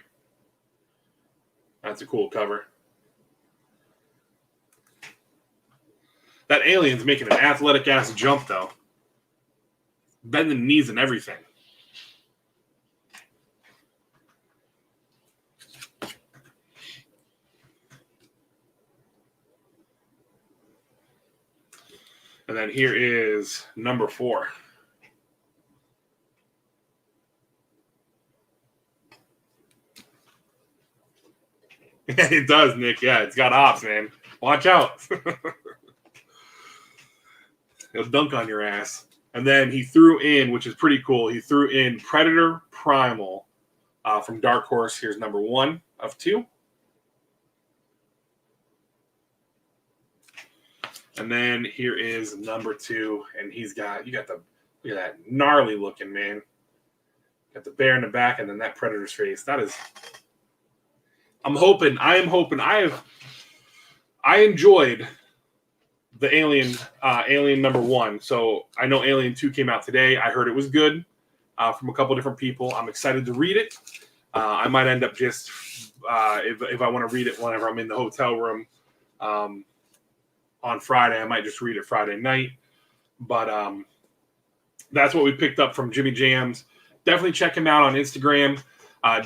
That's a cool cover. That alien's making an athletic ass jump, though. Bending the knees and everything. And then here is #4. It does, Nick. Yeah, it's got ops, man. Watch out. He'll dunk on your ass. And then he threw in, which is pretty cool, he threw in Predator Primal from Dark Horse. Here's #1 of 2. And then here is number 2, and you got look at that gnarly looking, man. Got the bear in the back, and then that predator's face. That is. I am hoping. I enjoyed the Alien number 1. So I know Alien 2 came out today. I heard it was good from a couple different people. I'm excited to read it. I might end up just if I want to read it whenever I'm in the hotel room on Friday. I might just read it Friday night. But that's what we picked up from Jimmy Jams. Definitely check him out on Instagram.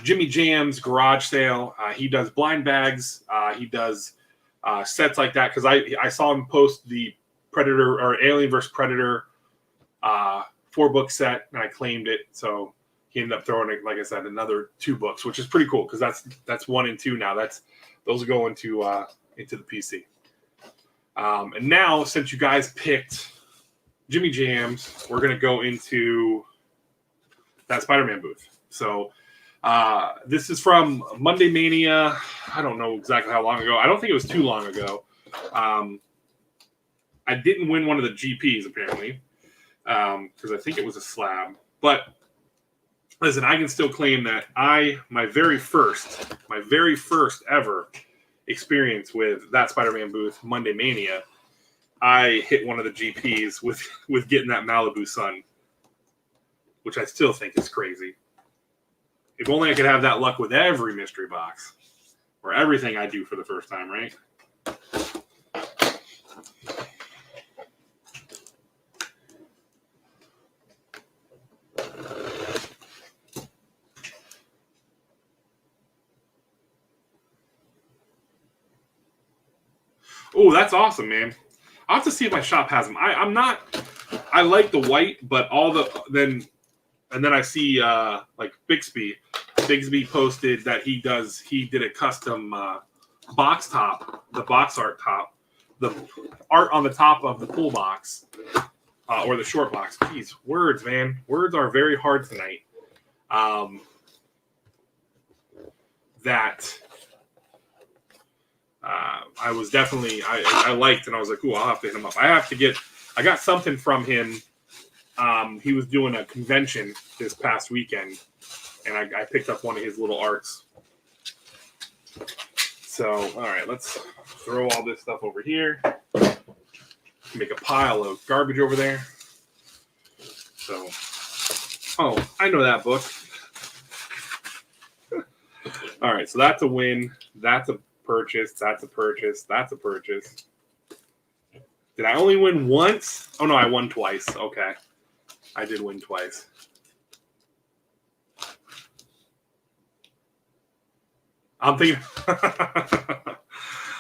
Jimmy Jams Garage Sale. He does blind bags. He does sets like that, because I saw him post the Predator or Alien vs. Predator 4-book set, and I claimed it. So he ended up throwing, like I said, another 2 books, which is pretty cool, because that's 1 and 2 now. Those are going into the PC. And now, since you guys picked Jimmy Jams, we're gonna go into That Spiderman Booth. So this is from Monday Mania. I don't know exactly how long ago. I don't think it was too long ago. I didn't win one of the GPs, apparently, because I think it was a slab. But listen, I can still claim that my very first ever experience with That Spider-Man Booth, Monday Mania, I hit one of the GPs with getting that Malibu Sun, which I still think is crazy. If only I could have that luck with every mystery box, or everything I do for the first time, right? Oh, that's awesome, man. I'll have to see if my shop has them. I like the white, but then I see like Bigsby posted that he did a custom box top, the box art top, the art on the top of the pull box or the short box. Jeez, words, man. Words are very hard tonight. That I was definitely I liked, and I was like, ooh, I'll have to hit him up. I got something from him. He was doing a convention this past weekend, and I picked up one of his little arts. So, all right, let's throw all this stuff over here. Make a pile of garbage over there. So, oh, I know that book. All right, so that's a win. That's a purchase. That's a purchase. That's a purchase. Did I only win once? Oh, no, I won twice. Okay. I did win twice. I'm thinking.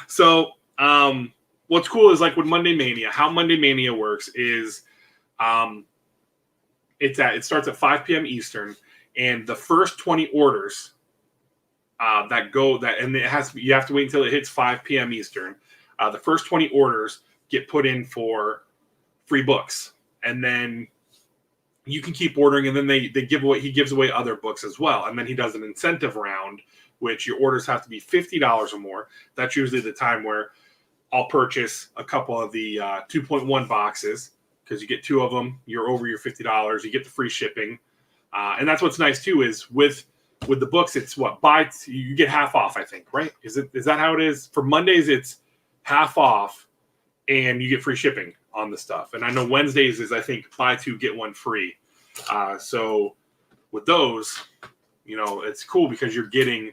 So, what's cool is like with Monday Mania, how Monday Mania works is it starts at 5 p.m. Eastern, and the first 20 orders you have to wait until it hits 5 p.m. Eastern. The first 20 orders get put in for free books, and then you can keep ordering, and then he gives away other books as well. And then he does an incentive round, which your orders have to be $50 or more. That's usually the time where I'll purchase a couple of the 2.1 boxes, because you get 2 of them, you're over your $50, you get the free shipping. And that's what's nice too, is with the books, it's you get half off, I think, right? Is that how it is? For Mondays, it's half off and you get free shipping on the stuff. And I know Wednesdays is, I think, buy 2, get 1 free. So with those, it's cool because you're getting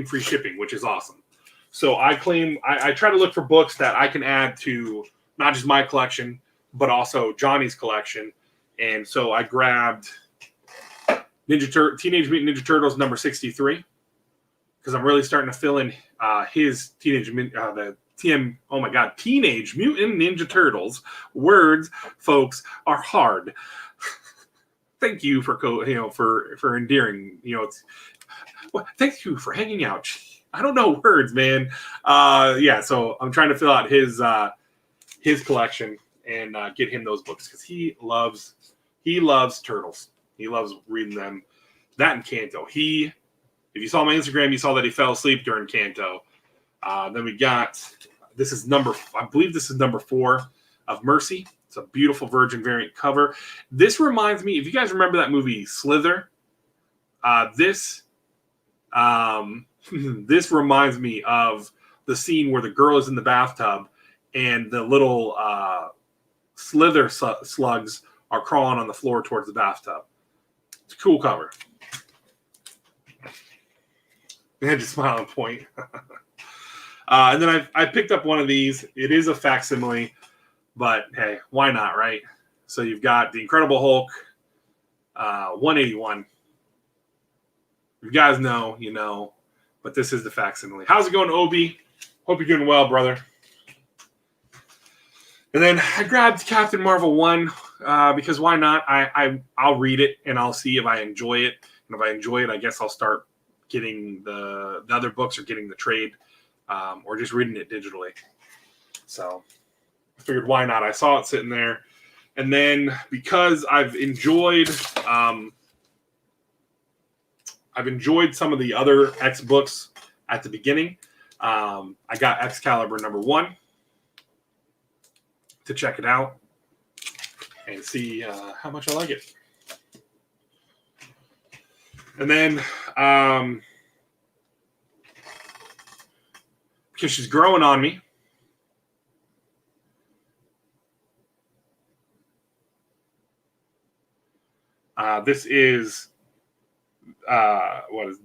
free shipping, which is awesome. So I try to look for books that I can add to not just my collection, but also Johnny's collection. And so I grabbed Teenage Mutant Ninja Turtles number 63, because I'm really starting to fill in his Teenage Mutant Ninja Turtles. Words, folks, are hard. Thank you for endearing. Thank you for hanging out. I don't know words, man. So I'm trying to fill out his collection and get him those books, because he loves turtles. He loves reading them. That and Kanto. If you saw my Instagram, you saw that he fell asleep during Kanto. Then we got This is I believe this is number 4 of Mercy. It's a beautiful Virgin variant cover. This reminds me, if you guys remember that movie Slither, this reminds me of the scene where the girl is in the bathtub and the little Slither slugs are crawling on the floor towards the bathtub. It's a cool cover. I had to smile and point. And then I picked up one of these. It is a facsimile, but hey, why not, right? So you've got the Incredible Hulk, 181. You guys know, you know, but this is the facsimile. How's it going, Obi? Hope you're doing well, brother. And then I grabbed Captain Marvel 1 because why not? I'll read it and I'll see if I enjoy it. And if I enjoy it, I guess I'll start getting the other books or getting the trade or just reading it digitally. So I figured why not? I saw it sitting there. And then because I've enjoyed some of the other X books at the beginning, I got Excalibur number 1 to check it out and see how much I like it. And then, because she's growing on me, this is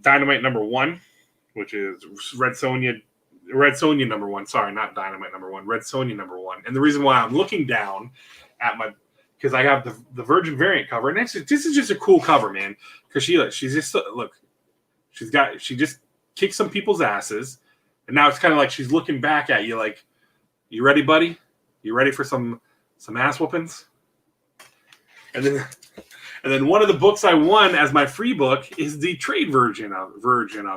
Dynamite number 1, which is Red Sonja number 1. Sorry, not Dynamite number 1. Red Sonja number 1. And the reason why I'm looking down at because I have the Virgin variant cover, and actually this is just a cool cover, man. Because she just kicked some people's asses, and now it's kind of like she's looking back at you, like, "You ready, buddy? You ready for some ass whoopings?" And then one of the books I won as my free book is the trade version of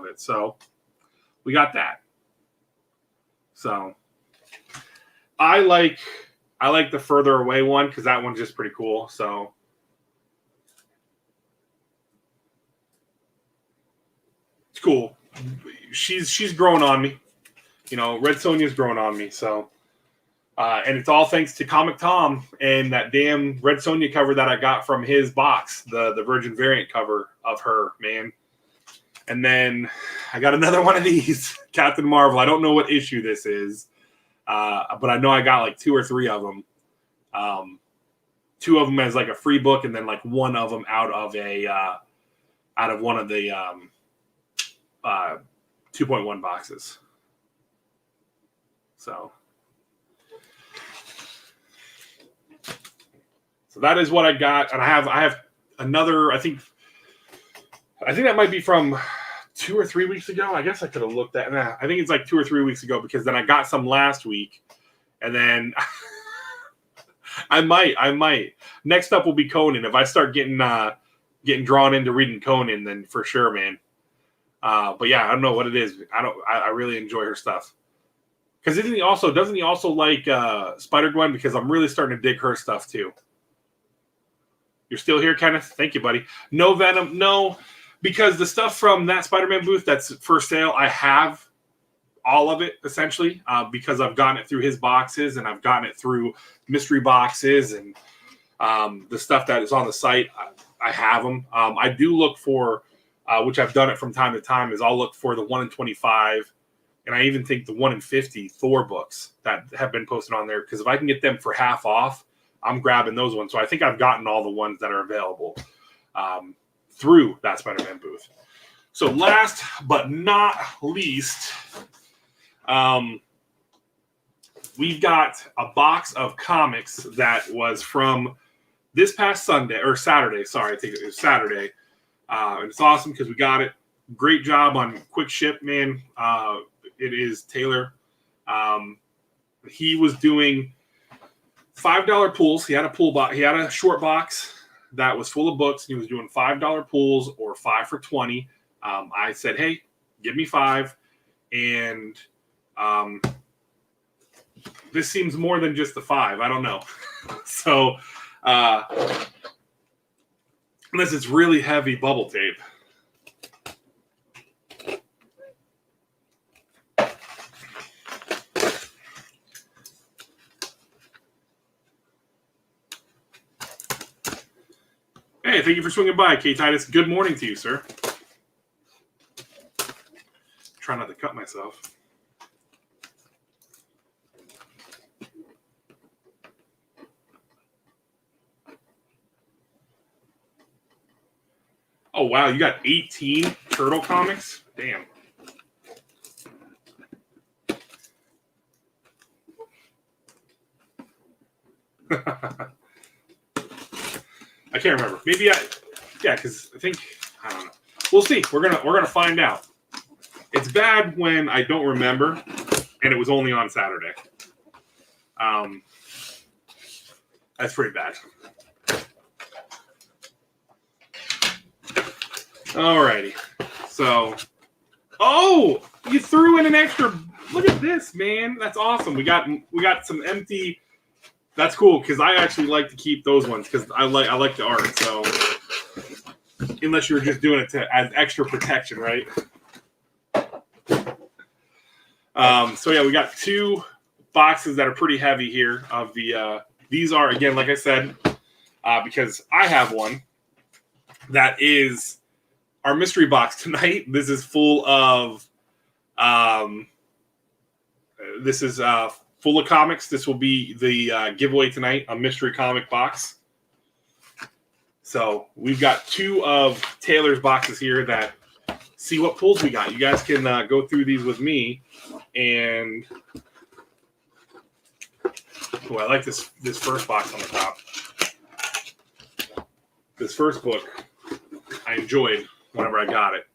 it. So we got that. So I like the Further Away one because that one's just pretty cool. So it's cool. She's growing on me. You know, Red Sonja's growing on me. So and it's all thanks to Comic Tom and that damn Red Sonja cover that I got from his box, the Virgin variant cover of her, man. And then I got another one of these, Captain Marvel. I don't know what issue this is, but I know I got like 2 or 3 of them. 2 of them as like a free book, and then like one of them out of one of the 2.1 boxes. So that is what I got, and I have another. I think that might be from 2 or 3 weeks ago. I guess I could have looked at. I think it's like 2 or 3 weeks ago because then I got some last week, and then I might. Next up will be Conan. If I start getting drawn into reading Conan, then for sure, man. But yeah, I don't know what it is. I really enjoy her stuff. Because doesn't he also like Spider-Gwen? Because I'm really starting to dig her stuff too. You're still here, Kenneth? Thank you, buddy. No Venom, no. Because the stuff from That Spiderman Booth that's for sale, I have all of it, essentially, because I've gotten it through his boxes, and I've gotten it through mystery boxes, and the stuff that is on the site, I have them. I do look for, which I've done it from time to time, is I'll look for the 1 in 25, and I even think the 1 in 50 Thor books that have been posted on there, because if I can get them for half off, I'm grabbing those ones. So I think I've gotten all the ones that are available through That Spiderman Booth. So last but not least, we've got a box of comics that was from this past Saturday. Sorry, I think it was Saturday. And it's awesome because we got it. Great job on quick ship, man. It is Taylor. He was doing $5 pools. He had a pool box. He had a short box that was full of books. And he was doing $5 pools or 5 for $20. I said, hey, give me 5. And this seems more than just the 5. I don't know. So unless it's really heavy bubble tape. Hey, thank you for swinging by, K. Titus. Good morning to you, sir. Try not to cut myself. Oh, wow. You got 18 Turtle comics? Damn. I can't remember. Maybe because I think, I don't know. We'll see. We're gonna find out. It's bad when I don't remember, and it was only on Saturday. That's pretty bad. Alrighty. So, you threw in an extra. Look at this, man. That's awesome. We got some empty. That's cool because I actually like to keep those ones because I like the art. So, unless you were just doing it as extra protection, right? So yeah, we got 2 boxes that are pretty heavy here. Of the these are, again, like I said, because I have one that is our mystery box tonight. This is full of full of comics. This will be the giveaway tonight, a mystery comic box. So we've got 2 of Taylor's boxes here that see what pulls we got. You guys can go through these with me. And I like this first box on the top. This first book I enjoyed whenever I got it.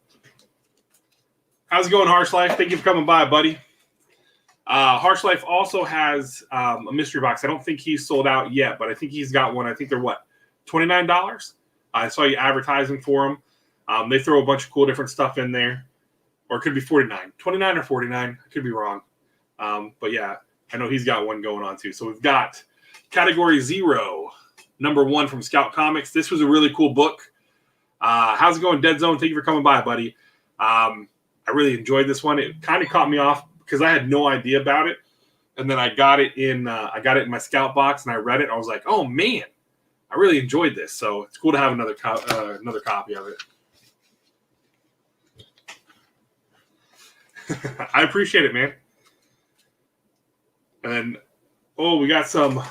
How's it going, Harsh Life? Thank you for coming by, buddy. Harsh Life also has a mystery box. I don't think he's sold out yet, but I think he's got one. I think they're what, $29? I saw you advertising for them. They throw a bunch of cool different stuff in there. Or it could be 49. 29 or 49. I could be wrong. But yeah, I know he's got one going on too. So we've got Category 0, number 1 from Scout Comics. This was a really cool book. How's it going, Dead Zone? Thank you for coming by, buddy. I really enjoyed this one. It kind of caught me off because I had no idea about it. And then I got it in my Scout box and I read it. I was like, oh man, I really enjoyed this. So it's cool to have another copy of it. I appreciate it, man. And then, we got some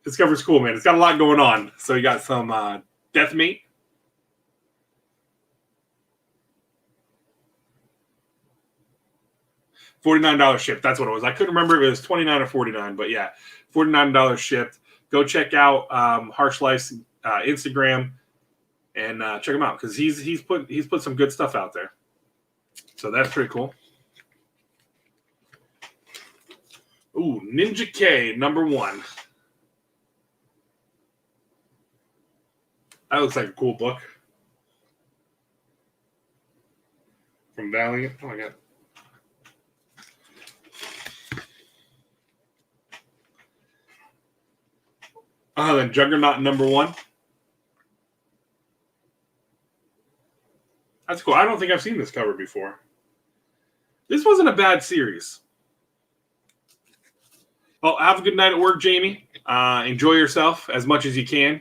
Discover's cool, man. It's got a lot going on. So you got some Deathmate. $49 shipped. That's what it was. I couldn't remember if it was $29 or $49, but yeah, $49 shipped. Go check out Harsh Life's Instagram. And check him out because he's put some good stuff out there. So that's pretty cool. Ooh, Ninja K, number 1. That looks like a cool book. From Valiant. Oh my god. Then Juggernaut, number 1. That's cool. I don't think I've seen this cover before. This wasn't a bad series. Well, have a good night at work, Jamie. Enjoy yourself as much as you can.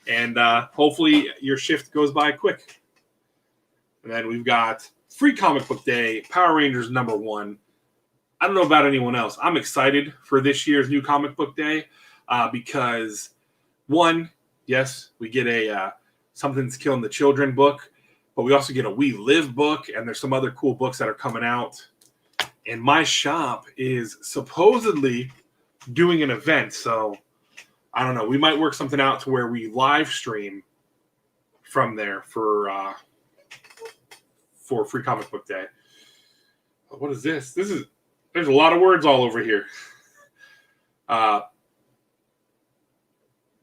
And hopefully your shift goes by quick. And then we've got Free Comic Book Day, Power Rangers number 1. I don't know about anyone else. I'm excited for this year's new Comic Book Day because, 1, yes, we get a Something's Killing the Children book. But we also get a We Live book, and there's some other cool books that are coming out. And my shop is supposedly doing an event, so I don't know. We might work something out to where we live stream from there for Free Comic Book Day. What is this? There's a lot of words all over here.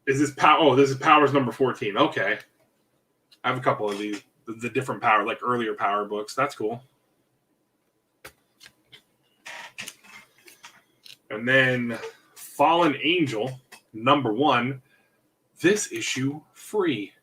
Is this this is Powers number 14. Okay. I have a couple of these. The different power, like earlier power books. That's cool. And then Fallen Angel, number 1. This issue free.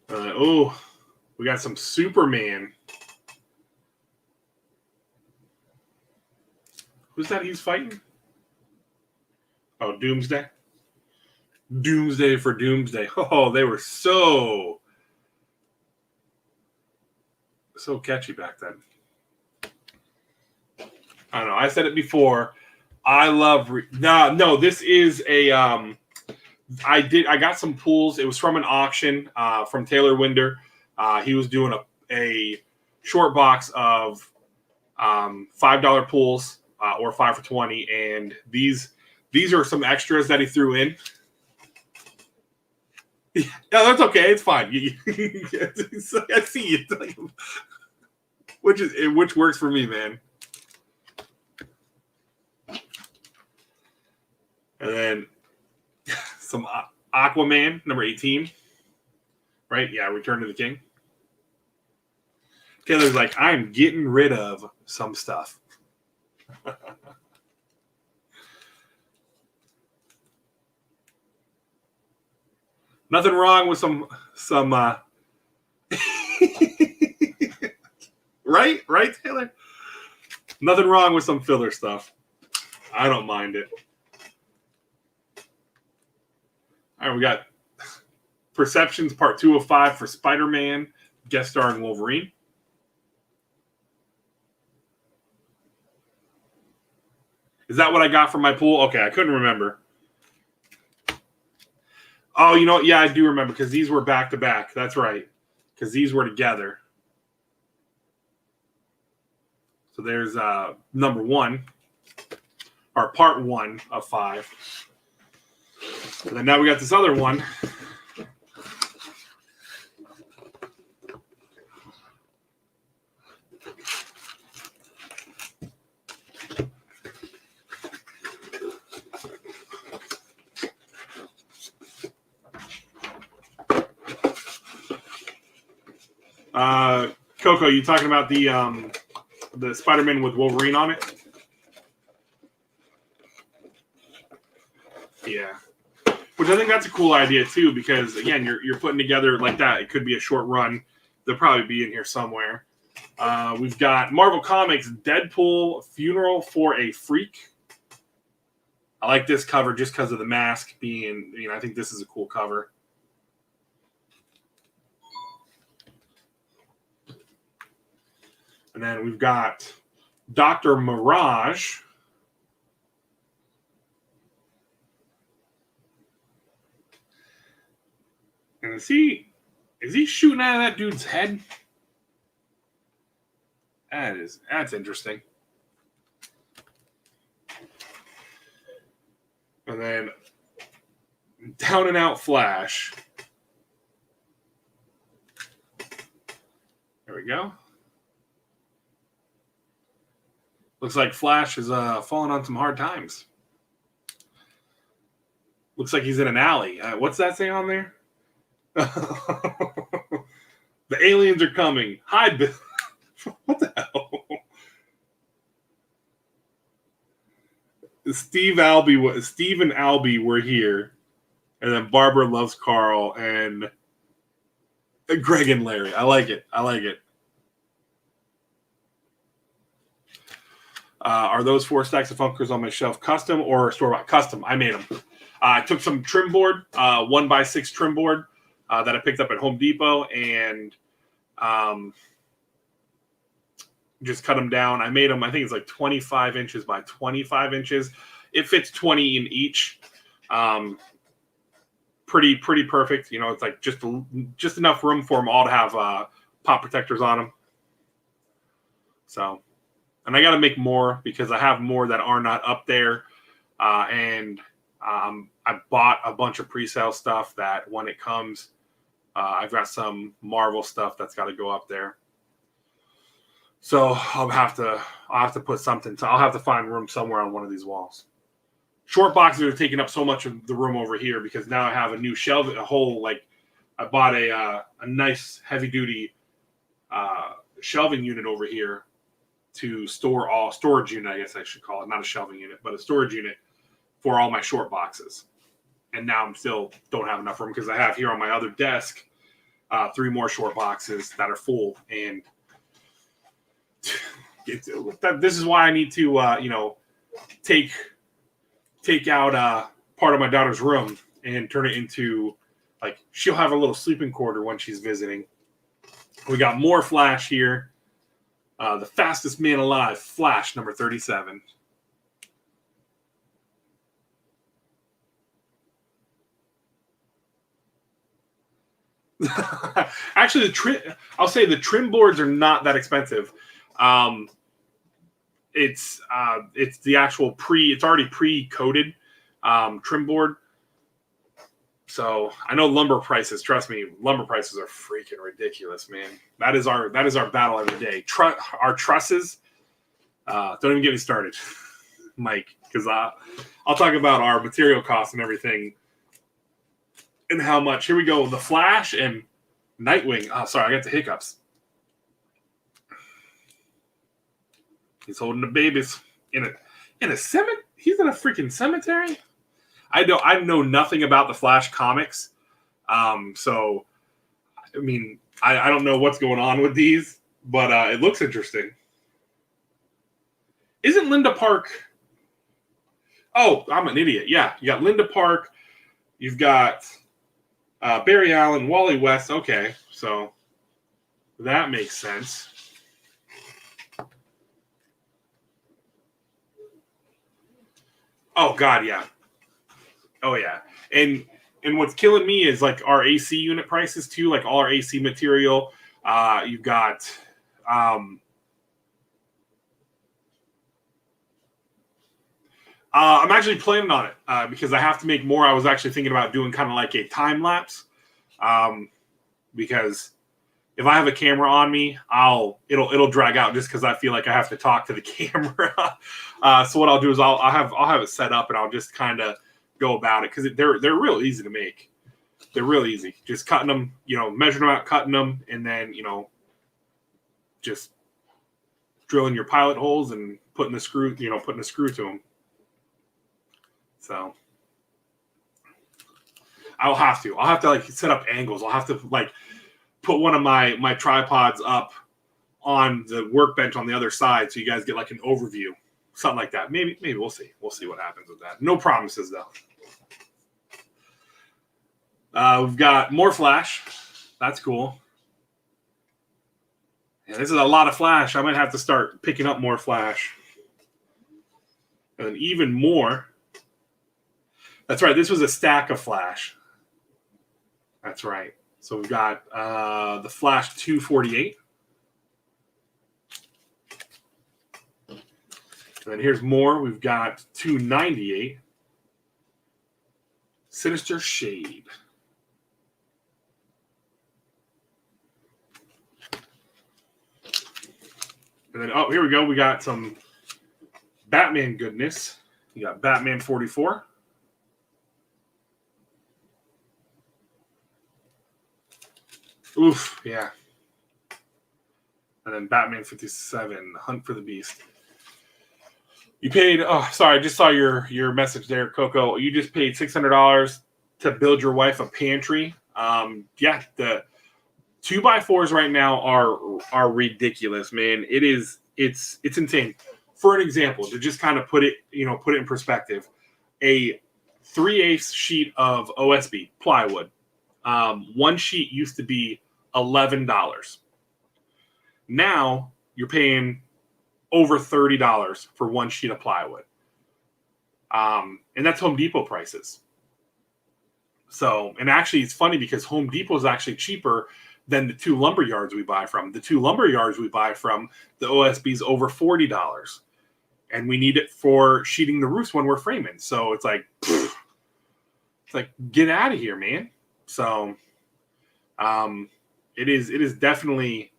Oh, we got some Superman. Who's that he's fighting? Oh, Doomsday. Doomsday for Doomsday. Oh, they were so catchy back then. I don't know. I said it before. I love no. This is a I got some pools. It was from an auction from Taylor Winder. He was doing a short box of $5 pools or 5 for 20, and these are some extras that he threw in. Yeah, that's okay. It's fine. I see it, which works for me, man. And then some Aquaman, number 18. Right? Yeah, Return to the King. Taylor's like, I'm getting rid of some stuff. Nothing wrong with some right, Taylor? Nothing wrong with some filler stuff. I don't mind it. All right, we got Perceptions Part 2 of 5 for Spider-Man, guest starring Wolverine. Is that what I got from my pool? Okay, I couldn't remember. Oh, you know what? Yeah, I do remember because these were back to back. That's right. Because these were together. So there's number 1, or part 1 of 5. And then now we got this other one. Coco, you talking about the Spider-Man with Wolverine on it? Yeah. Which I think that's a cool idea too, because again, you're putting together like that. It could be a short run. They'll probably be in here somewhere. We've got Marvel Comics Deadpool Funeral for a Freak. I like this cover just because of the mask being, I think this is a cool cover. And then we've got Dr. Mirage. And is he shooting out of that dude's head? That's interesting. And then Down and Out Flash. There we go. Looks like Flash is falling on some hard times. Looks like he's in an alley. What's that say on there? The aliens are coming. Hide. What the hell? Steve and Albie were here, and then Barbara loves Carl and Greg and Larry. I like it. Are those 4 stacks of Funkers on my shelf custom or store-bought? Custom. I made them. I took some trim board, 1x6 trim board that I picked up at Home Depot, and just cut them down. I made them, I think it's like 25 inches by 25 inches. It fits 20 in each. Pretty perfect. It's like just enough room for them all to have pop protectors on them. So, and I got to make more because I have more that are not up there. And I bought a bunch of pre-sale stuff that when it comes, I've got some Marvel stuff that's got to go up there. So I'll have to put something. I'll have to find room somewhere on one of these walls. Short boxes are taking up so much of the room over here because now I have a new shelf, I bought a nice heavy duty shelving unit over here to store all storage unit. I guess I should call it, not a shelving unit, but a storage unit for all my short boxes. And now I'm still don't have enough room because I have here on my other desk, 3 more short boxes that are full, and this is why I need to take out part of my daughter's room and turn it into, like, she'll have a little sleeping quarter when she's visiting. We got more Flash here. The fastest man alive, Flash number 37. Actually, I'll say the trim boards are not that expensive. It's the actual it's already pre-coated trim board. So I know lumber prices. Trust me, lumber prices are freaking ridiculous, man. That is our battle every day. Our trusses. Don't even get me started, Mike, because I'll talk about our material costs and everything, and how much. Here we go. The Flash and Nightwing. Oh, sorry, I got the hiccups. He's holding the babies in a cemetery. He's in a freaking cemetery. I know nothing about the Flash comics, so I mean I don't know what's going on with these, but it looks interesting. Isn't Linda Park? Oh, I'm an idiot. Yeah, you got Linda Park. You've got Barry Allen, Wally West. Okay, so that makes sense. Oh God, yeah. Oh yeah, and what's killing me is like our AC unit prices too. Like all our AC material. You've got. I'm actually planning on it because I have to make more. I was actually thinking about doing kind of like a time lapse, because if I have a camera on me, it'll drag out just because I feel like I have to talk to the camera. So what I'll do is I'll have it set up and I'll just kind of go about it because they're real easy to make. They're real easy. Just cutting them, measuring them out, cutting them, and then just drilling your pilot holes and putting a screw to them. So I'll have to like set up angles. I'll have to like put one of my tripods up on the workbench on the other side so you guys get like an overview, something like that. Maybe we'll see. We'll see what happens with that. No promises though. We've got more Flash. That's cool. Yeah, this is a lot of Flash. I might have to start picking up more Flash. And even more. That's right. This was a stack of Flash. That's right. So we've got the Flash 248. And then here's more. We've got 298. Sinister Shade. And then, here we go. We got some Batman goodness. You got Batman 44. Oof, yeah. And then Batman 57, Hunt for the Beast. You paid, sorry, I just saw your message there, Coco. You just paid $600 to build your wife a pantry. Yeah, the 2x4s right now are ridiculous, man. It's insane. For an example, to just kind of put it in perspective, a 3/8 sheet of OSB plywood. One sheet used to be $11. Now you're paying over $30 for one sheet of plywood. And that's Home Depot prices. So, and actually it's funny because Home Depot is actually cheaper than the 2 lumber yards we buy from. The 2 lumber yards we buy from, the OSB is over $40. And we need it for sheeting the roofs when we're framing. So it's like, get out of here, man. So, it is definitely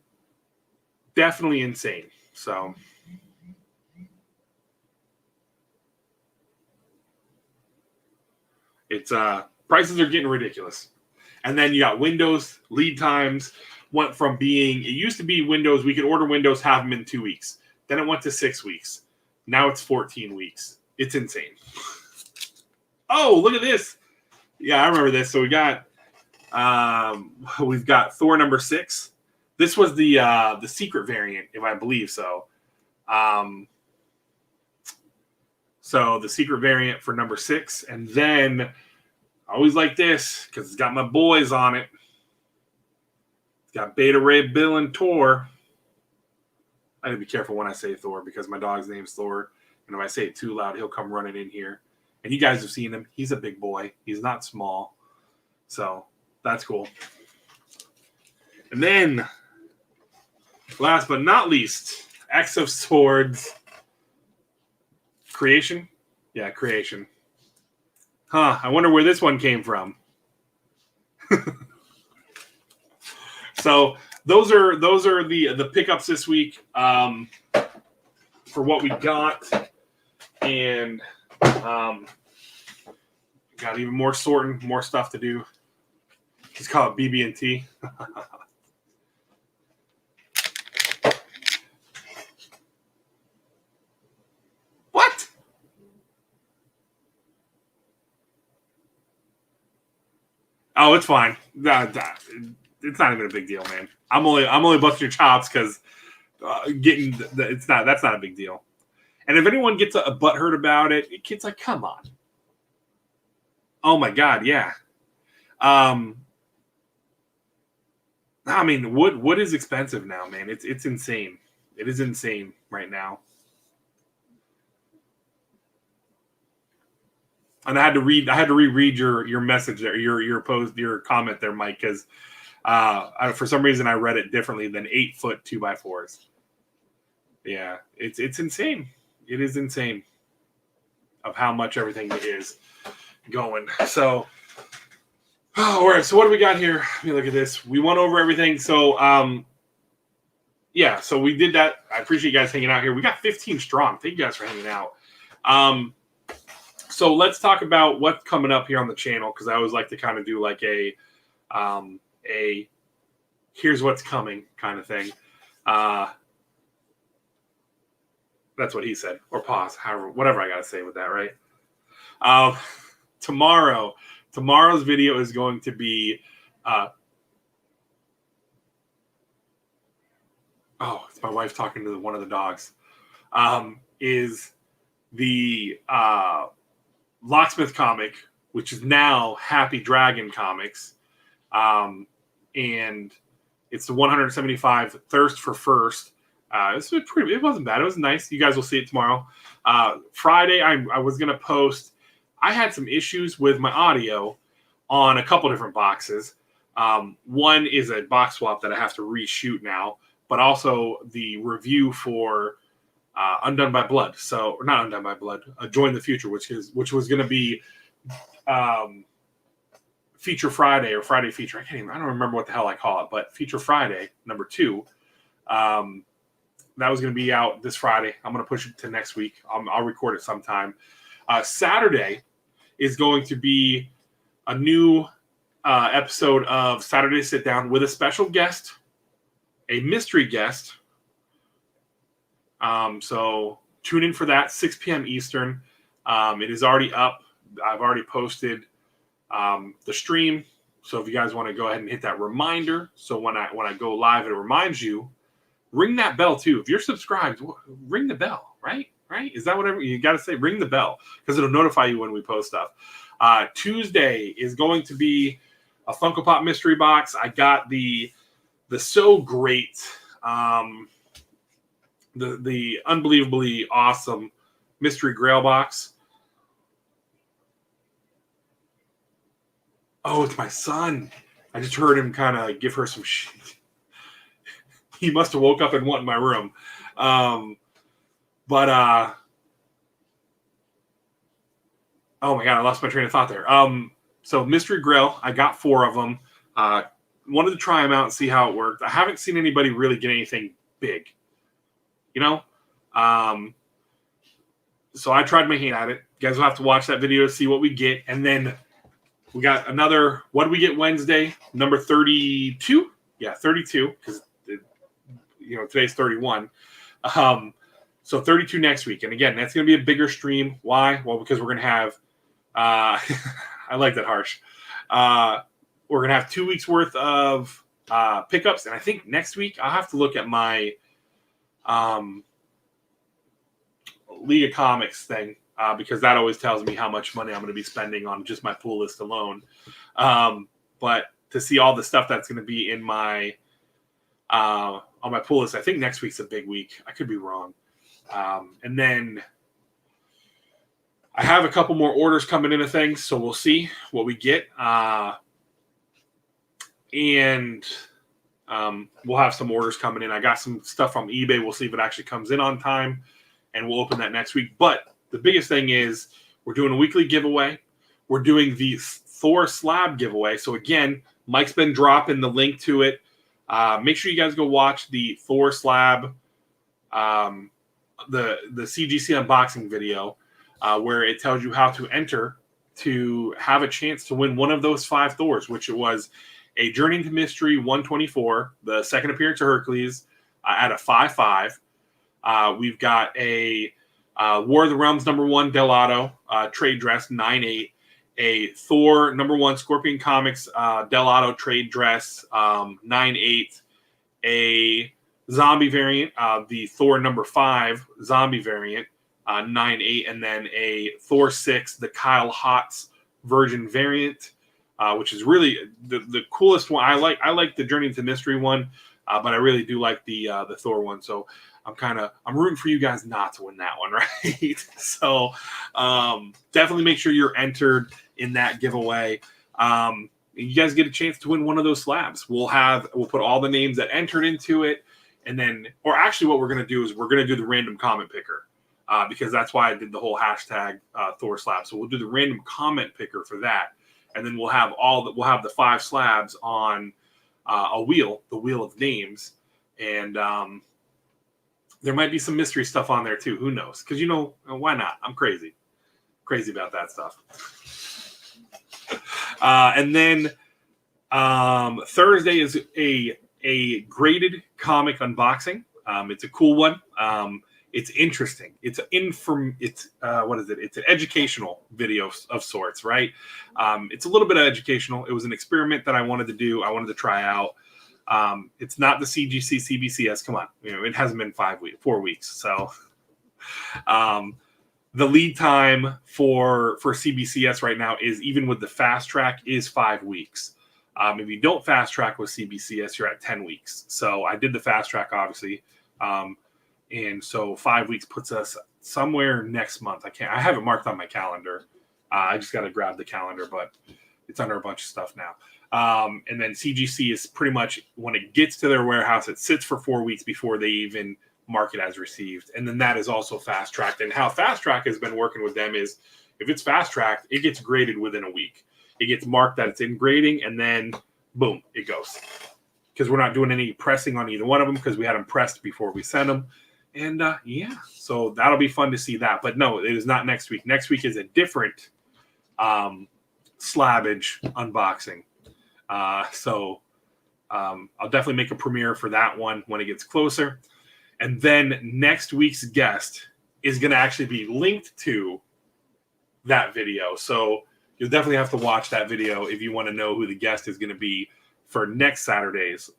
insane. So it's prices are getting ridiculous. And then you got Windows lead times went from being, it used to be Windows, we could order Windows, have them in 2 weeks. Then it went to 6 weeks. Now it's 14 weeks. It's insane. Oh, look at this. Yeah, I remember this. So we got We've got Thor number 6. This was the secret variant, if I believe so. So the secret variant for number 6, and then I always like this because it's got my boys on it. It's got Beta Ray Bill and Thor. I gotta be careful when I say Thor because my dog's name's Thor, and if I say it too loud, he'll come running in here. And you guys have seen him. He's a big boy. He's not small. So that's cool. And then, last but not least, X of Swords. Creation? Yeah, Creation. Huh, I wonder where this one came from. So those are the pickups this week for what we got. And got even more sorting, more stuff to do. Just call it BB&T. What? Oh, it's fine. It's not even a big deal, man. I'm only busting your chops because that's not a big deal. And if anyone gets a butthurt about it, it's like, come on. Oh my God, yeah. I mean, wood is expensive now, man. It's insane. It is insane right now. And I had to reread your message there, your post, your comment there, Mike, because for some reason I read it differently than 8-foot 2x4s. Yeah, it's insane. It is insane of how much everything is going. So, all right. So what do we got here? Let me look at this. We went over everything. So, yeah. So we did that. I appreciate you guys hanging out here. We got 15 strong. Thank you guys for hanging out. So let's talk about what's coming up here on the channel because I always like to kind of do like a here's what's coming kind of thing. That's what he said. Or pause. However, whatever I got to say with that, right? Tomorrow's video is going to be it's my wife talking to one of the dogs. Is the Locksmith comic, which is now Happy Dragon Comics. And it's the 175 Thirst for First. It wasn't bad. It was nice. You guys will see it tomorrow. Friday, I was going to post. I had some issues with my audio on a couple different boxes. One is a box swap that I have to reshoot now, but also the review for Undone by Blood. So, or not Undone by Blood, Join the Future, which was going to be Feature Friday or Friday Feature. I don't remember what the hell I call it, but Feature Friday, number 2. That was going to be out this Friday. I'm going to push it to next week. I'll record it sometime. Saturday is going to be a new episode of Saturday Sit Down with a special guest, a mystery guest. So tune in for that, 6 p.m. Eastern. It is already up. I've already posted the stream. So if you guys want to go ahead and hit that reminder, so when I go live, it reminds you. Ring that bell too. If you're subscribed, ring the bell, right? Right? Is that whatever you got to say? Ring the bell because it'll notify you when we post stuff. Tuesday is going to be a Funko Pop mystery box. I got the so great, the unbelievably awesome mystery Grail box. Oh, it's my son. I just heard him kind of give her some shit. He must have woke up and went in my room. Oh my God, I lost my train of thought there. So Mystery Grail, I got 4 of them. Wanted to try them out and see how it worked. I haven't seen anybody really get anything big, you know? So I tried my hand at it. You guys will have to watch that video to see what we get. And then we got another, what did we get Wednesday? Number 32? Yeah, 32, because today's 31. So 32 next week. And again, that's going to be a bigger stream. Why? Well, because we're going to have, I like that harsh. we're going to have 2 weeks worth of pickups. And I think next week I'll have to look at my League of Comics thing because that always tells me how much money I'm going to be spending on just my pool list alone. But to see all the stuff that's going to be in my on my pool list, I think next week's a big week. I could be wrong. And then I have a couple more orders coming into things, so we'll see what we get. And we'll have some orders coming in. I got some stuff from eBay. We'll see if it actually comes in on time, and we'll open that next week. But the biggest thing is we're doing a weekly giveaway. We're doing the Thor slab giveaway. So again, Mike's been dropping the link to it. Make sure you guys go watch the Thor slab, the CGC unboxing video, where it tells you how to enter to have a chance to win one of those 5 Thors, which it was a Journey into Mystery 124, the second appearance of Hercules at a 5.5. We've got a War of the Realms #1 Del Auto trade dress 9.8. A Thor #1 Scorpion Comics Del Auto trade dress 9.8. A zombie variant, the Thor #5 zombie variant 9.8, and then a Thor 6, the Kyle Hotz version variant, which is really the coolest one. I like the Journey into Mystery one, but I really do like the Thor one. So I'm rooting for you guys not to win that one, right? So definitely make sure you're entered in that giveaway. You guys get a chance to win one of those slabs. We'll put all the names that entered into it, and then, or actually, what we're gonna do is we're gonna do the random comment picker. Because that's why I did the whole hashtag Thor slab. So we'll do the random comment picker for that, and then we'll have the 5 slabs on a wheel, the wheel of names, and there might be some mystery stuff on there too. Who knows? Because why not? I'm crazy about that stuff. And then Thursday is a graded comic unboxing. It's a cool one. It's interesting. It's an educational video of sorts, right? It's a little bit educational. It was an experiment that I wanted to do. I wanted to try out. It's not the CGC CBCS. Come on, it hasn't been 4 weeks. So, the lead time for CBCS right now is, even with the fast track, is 5 weeks. If you don't fast track with CBCS, you're at 10 weeks. So I did the fast track, obviously. And so 5 weeks puts us somewhere next month. I have it marked on my calendar. I just got to grab the calendar, but it's under a bunch of stuff now. And then CGC is pretty much, when it gets to their warehouse, it sits for 4 weeks before they even mark it as received. And then that is also fast tracked. And how fast track has been working with them is, if it's fast tracked, it gets graded within a week. It gets marked that it's in grading, and then boom, it goes. Because we're not doing any pressing on either one of them, because we had them pressed before we sent them. And so that'll be fun to see that. But no, it is not next week. Next week is a different slabbage unboxing. So I'll definitely make a premiere for that one when it gets closer. And then next week's guest is going to actually be linked to that video. So you'll definitely have to watch that video if you want to know who the guest is going to be for next Saturday's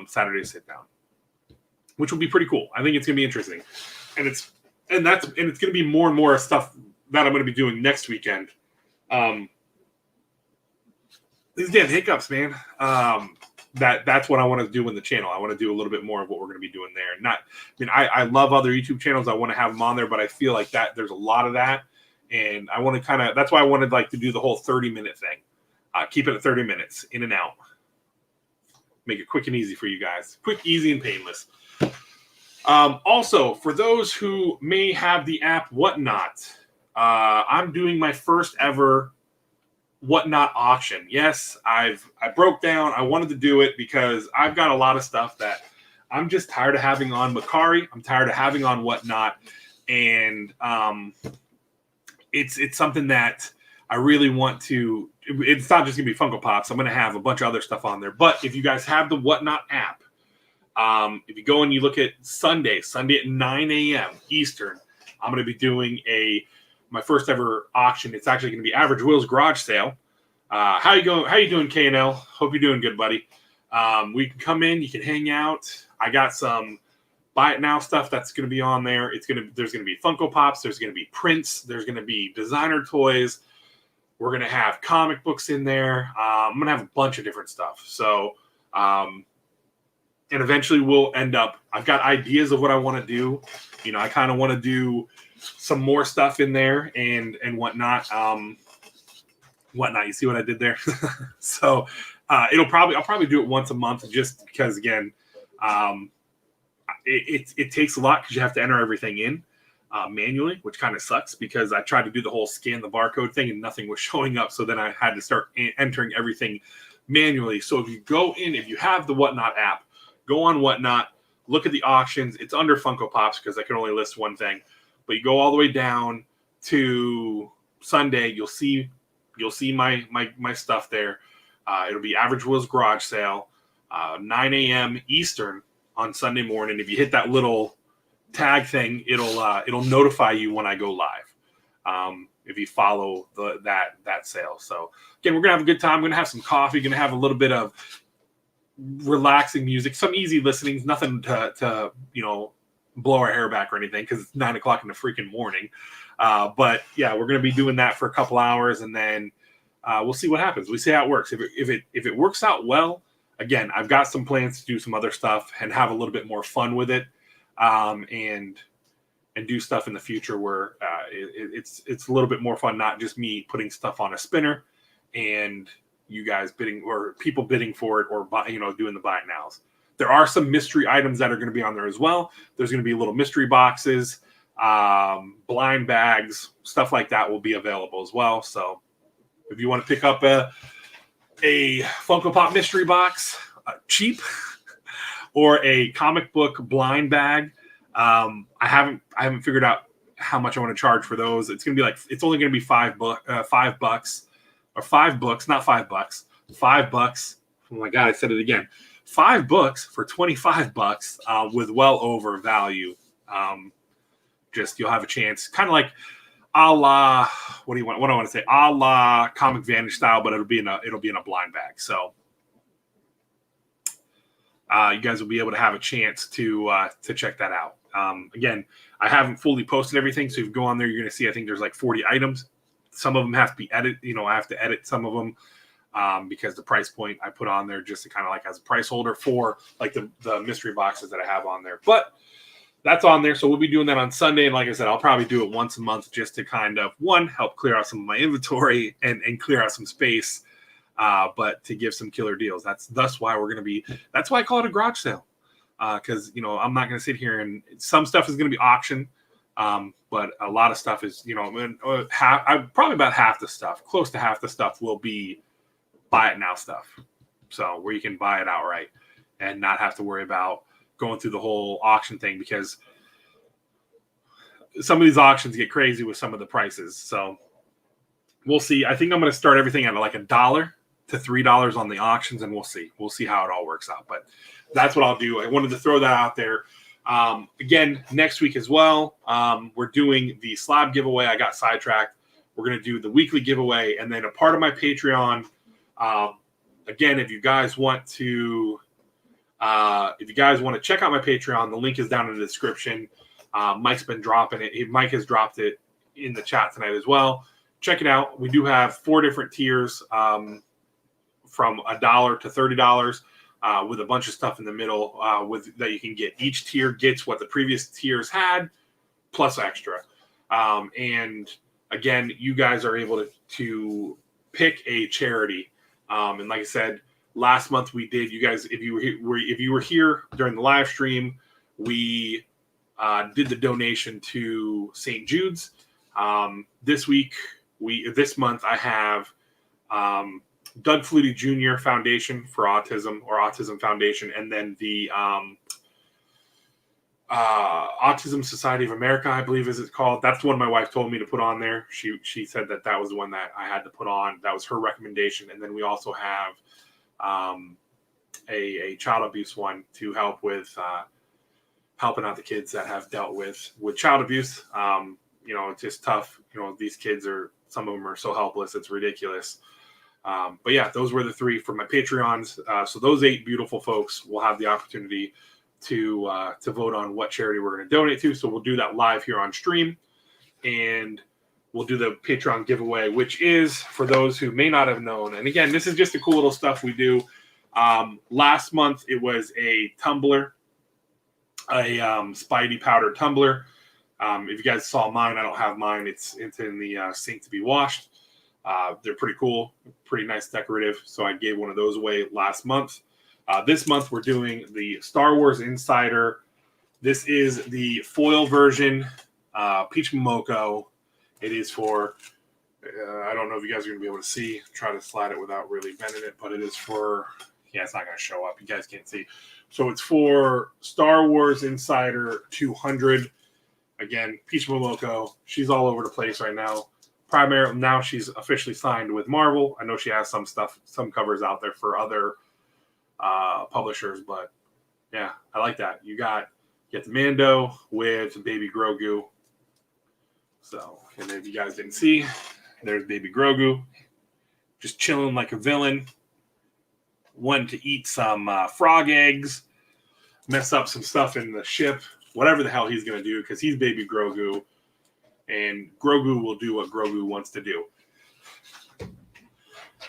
Saturday Sit Down, which will be pretty cool. I think it's going to be interesting. And it's going to be more and more stuff that I'm going to be doing next weekend. These damn hiccups, man. That's what I want to do in the channel. I want to do a little bit more of what we're going to be doing there. I love other YouTube channels. I want to have them on there, but I feel like that there's a lot of that. And I want to that's why I wanted to do the whole 30-minute thing. Keep it at 30 minutes, in and out. Make it quick and easy for you guys. Quick, easy, and painless. Also, for those who may have the app Whatnot, I'm doing my first ever Whatnot auction. Yes, I broke down. I wanted to do it because I've got a lot of stuff that I'm just tired of having on Macari. I'm tired of having on Whatnot, and it's something that I really want to. It's not just gonna be Funko Pops. I'm gonna have a bunch of other stuff on there. But if you guys have the Whatnot app, if you go and you look at Sunday at 9 a.m. Eastern, I'm gonna be doing my first ever auction. It's actually going to be Average Will's garage sale. How you going? How you doing, K&L? Hope you're doing good, buddy. We can come in. You can hang out. I got some buy it now stuff that's going to be on there. There's going to be Funko Pops. There's going to be prints. There's going to be designer toys. We're going to have comic books in there. I'm going to have a bunch of different stuff. So, and eventually we'll end up. I've got ideas of what I want to do. I kind of want to do some more stuff in there and whatnot. You see what I did there? So I'll probably do it once a month, just because, again, it takes a lot because you have to enter everything in manually, which kind of sucks because I tried to do the whole scan the barcode thing and nothing was showing up. So then I had to start entering everything manually. So if you have the Whatnot app, go on Whatnot, look at the auctions. It's under Funko Pops because I can only list one thing. But you go all the way down to Sunday, you'll see my stuff there. It'll be Average Will's garage sale, 9 a.m. Eastern on Sunday morning. If you hit that little tag thing, it'll notify you when I go live. If you follow that sale. So again, we're gonna have a good time. We're gonna have some coffee. Gonna have a little bit of relaxing music, some easy listenings, nothing to blow our hair back or anything because it's 9 o'clock in the freaking morning. But yeah, we're going to be doing that for a couple hours, and then we'll see what happens. We see how it works. If it works out well, again, I've got some plans to do some other stuff and have a little bit more fun with it, and do stuff in the future where it's a little bit more fun, not just me putting stuff on a spinner and you guys bidding or people bidding for it or doing the buy it nows. There are some mystery items that are going to be on there as well. There's going to be little mystery boxes, blind bags, stuff like that will be available as well. So if you want to pick up a Funko Pop mystery box, cheap, or a comic book blind bag, I haven't figured out how much I want to charge for those. It's going to be it's only going to be $5 or 5 books, not $5, $5. Oh my God, I said it again. 5 books for $25 with well over value. Just you'll have a chance, kind of like a la what do I want to say? A la Comic Vantage style, but it'll be in a blind bag. So you guys will be able to have a chance to check that out. Again, I haven't fully posted everything, so if you go on there, you're going to see I think there's like 40 items. Some of them have to be edited. I have to edit some of them. Because the price point I put on there just to kind of like as a price holder for like the mystery boxes that I have on there. But that's on there. So we'll be doing that on Sunday. And like I said, I'll probably do it once a month just to kind of, one, help clear out some of my inventory and clear out some space, but to give some killer deals. That's why that's why I call it a garage sale. Because, I'm not going to sit here and some stuff is going to be auctioned. But a lot of stuff is, probably about half the stuff, close to half the stuff will be buy it now stuff. So where you can buy it outright and not have to worry about going through the whole auction thing, because some of these auctions get crazy with some of the prices. So we'll see. I think I'm going to start everything at like $1 to $3 on the auctions, and we'll see how it all works out. But that's what I'll do. I wanted to throw that out there. Again, next week as well, we're doing the slab giveaway. I got sidetracked. We're going to do the weekly giveaway, and then a part of my Patreon. Again, if you guys want to check out my Patreon, the link is down in the description. Mike's been dropping it. Mike has dropped it in the chat tonight as well. Check it out. We do have 4 different tiers, from $1 to $30, with a bunch of stuff in the middle, that you can get. Each tier gets what the previous tiers had, plus extra. And again, you guys are able to pick a charity. And like I said, last month we did. You guys, if you were here during the live stream, we did the donation to St. Jude's. This month I have Doug Flutie Jr. Foundation for Autism, or Autism Foundation, and then the Autism Society of America, I believe is it called. That's the one my wife told me to put on there. She said that was the one that I had to put on. That was her recommendation. And then we also have a child abuse one to help with helping out the kids that have dealt with child abuse. It's just tough. These kids some of them are so helpless. It's ridiculous. But yeah, those were the 3 for my Patreons. So those 8 beautiful folks will have the opportunity to vote on what charity we're going to donate to. So we'll do that live here on stream, and we'll do the Patreon giveaway, which is for those who may not have known. And again, this is just the cool little stuff we do. Last month it was a tumbler, a Spidey powder tumbler. If you guys saw mine, I don't have mine. It's in the sink to be washed. They're pretty cool, pretty nice decorative. So I gave one of those away last month. This month we're doing the Star Wars Insider. This is the foil version, Peach Momoko. It is for, I don't know if you guys are going to be able to see. Try to slide it without really bending it, but it is for, yeah, it's not going to show up. You guys can't see. So it's for Star Wars Insider 200. Again, Peach Momoko. She's all over the place right now. Primarily now she's officially signed with Marvel. I know she has some stuff, some covers out there for other publishers, but yeah, I like that. You get the Mando with Baby Grogu. So, and if you guys didn't see, there's Baby Grogu, just chilling like a villain. Wanting to eat some frog eggs, mess up some stuff in the ship, whatever the hell he's going to do, because he's Baby Grogu, and Grogu will do what Grogu wants to do.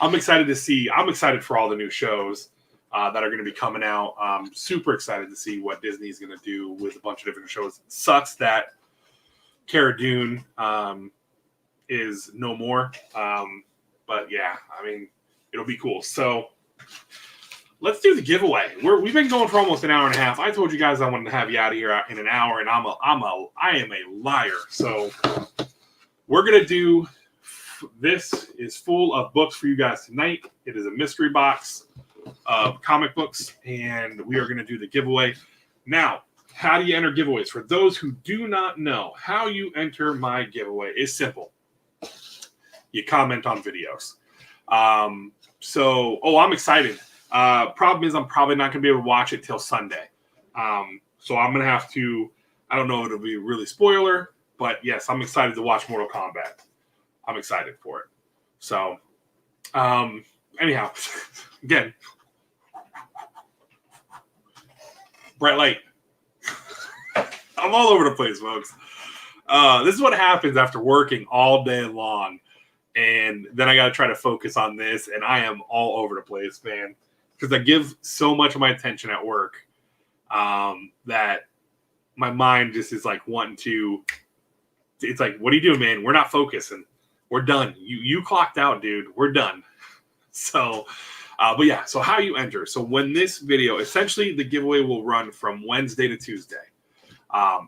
I'm excited for all the new shows that are going to be coming out. I'm super excited to see what Disney's going to do with a bunch of different shows. It sucks that Cara Dune is no more. But yeah, I mean, it'll be cool. So let's do the giveaway. We've been going for almost an hour and a half. I told you guys I wanted to have you out of here in an hour, and I am a liar. So we're gonna do. This is full of books for you guys tonight. It is a mystery box of comic books, and we are gonna do the giveaway now. How do you enter giveaways? For those who do not know, how you enter my giveaway is simple. You comment on videos. I'm excited. Problem is I'm probably not going to be able to watch it till Sunday. So I'm going to have to, I don't know if it'll be really spoiler, but yes, I'm excited to watch Mortal Kombat. I'm excited for it. So, anyhow, again, bright light. I'm all over the place, folks. This is what happens after working all day long. And then I got to try to focus on this. And I am all over the place, man. Because I give so much of my attention at work that my mind just is like wanting to. It's like, what are you doing, man? We're not focusing. We're done. You clocked out, dude. We're done. So, but yeah. So how you enter. So when this video, essentially the giveaway will run from Wednesday to Tuesday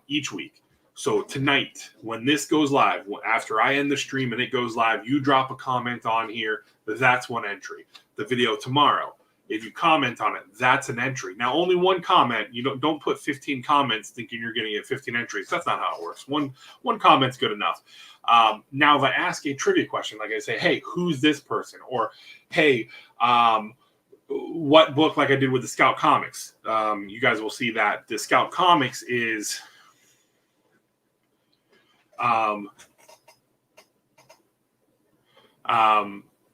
each week. So tonight, when this goes live, after I end the stream and it goes live, you drop a comment on here. That's one entry. The video tomorrow, if you comment on it, that's an entry. Now, only one comment. You don't put 15 comments thinking you're going to get 15 entries. That's not how it works. One comment's good enough. Now, if I ask a trivia question, like I say, hey, who's this person? Or, hey, what book, like I did with the Scout Comics? You guys will see that the Scout Comics is...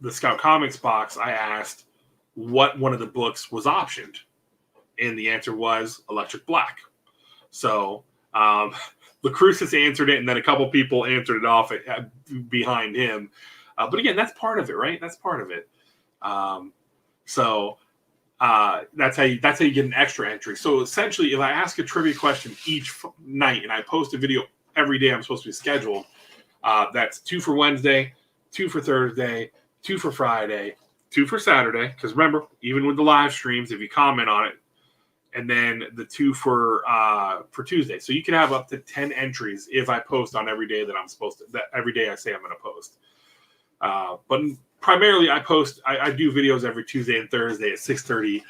the Scout Comics box, I asked what one of the books was optioned, and the answer was Electric Black. So Lacrusis answered it, and then a couple people answered it off behind him. But again, that's part of it, right? That's part of it. That's how you get an extra entry. So essentially, if I ask a trivia question each night and I post a video every day I'm supposed to be scheduled, that's 2 for Wednesday, 2 for Thursday, 2 for Friday, 2 for Saturday. Because remember, even with the live streams, if you comment on it, and then the 2 for Tuesday. So you can have up to 10 entries if I post on every day that I'm supposed to. That every day I say I'm going to post. But primarily, I do videos every Tuesday and Thursday at 6:30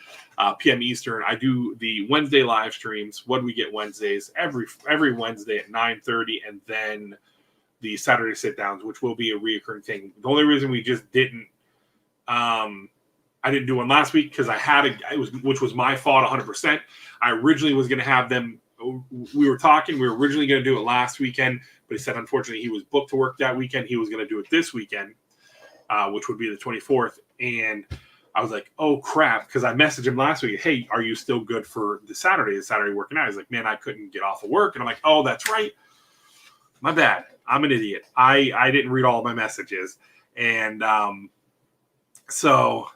p.m. Eastern. I do the Wednesday live streams. What do we get Wednesdays? Every Wednesday at 9:30, and then the Saturday sit downs, which will be a reoccurring thing. The only reason we just didn't, I didn't do one last week because which was my fault 100%. I originally was going to have them. We were originally going to do it last weekend, but he said unfortunately he was booked to work that weekend. He was going to do it this weekend, which would be the 24th. And I was like, oh crap, because I messaged him last week. Hey, are you still good for the Saturday? Is Saturday working out? He's like, man, I couldn't get off of work. And I'm like, oh, that's right. My bad. I'm an idiot. I didn't read all my messages. And so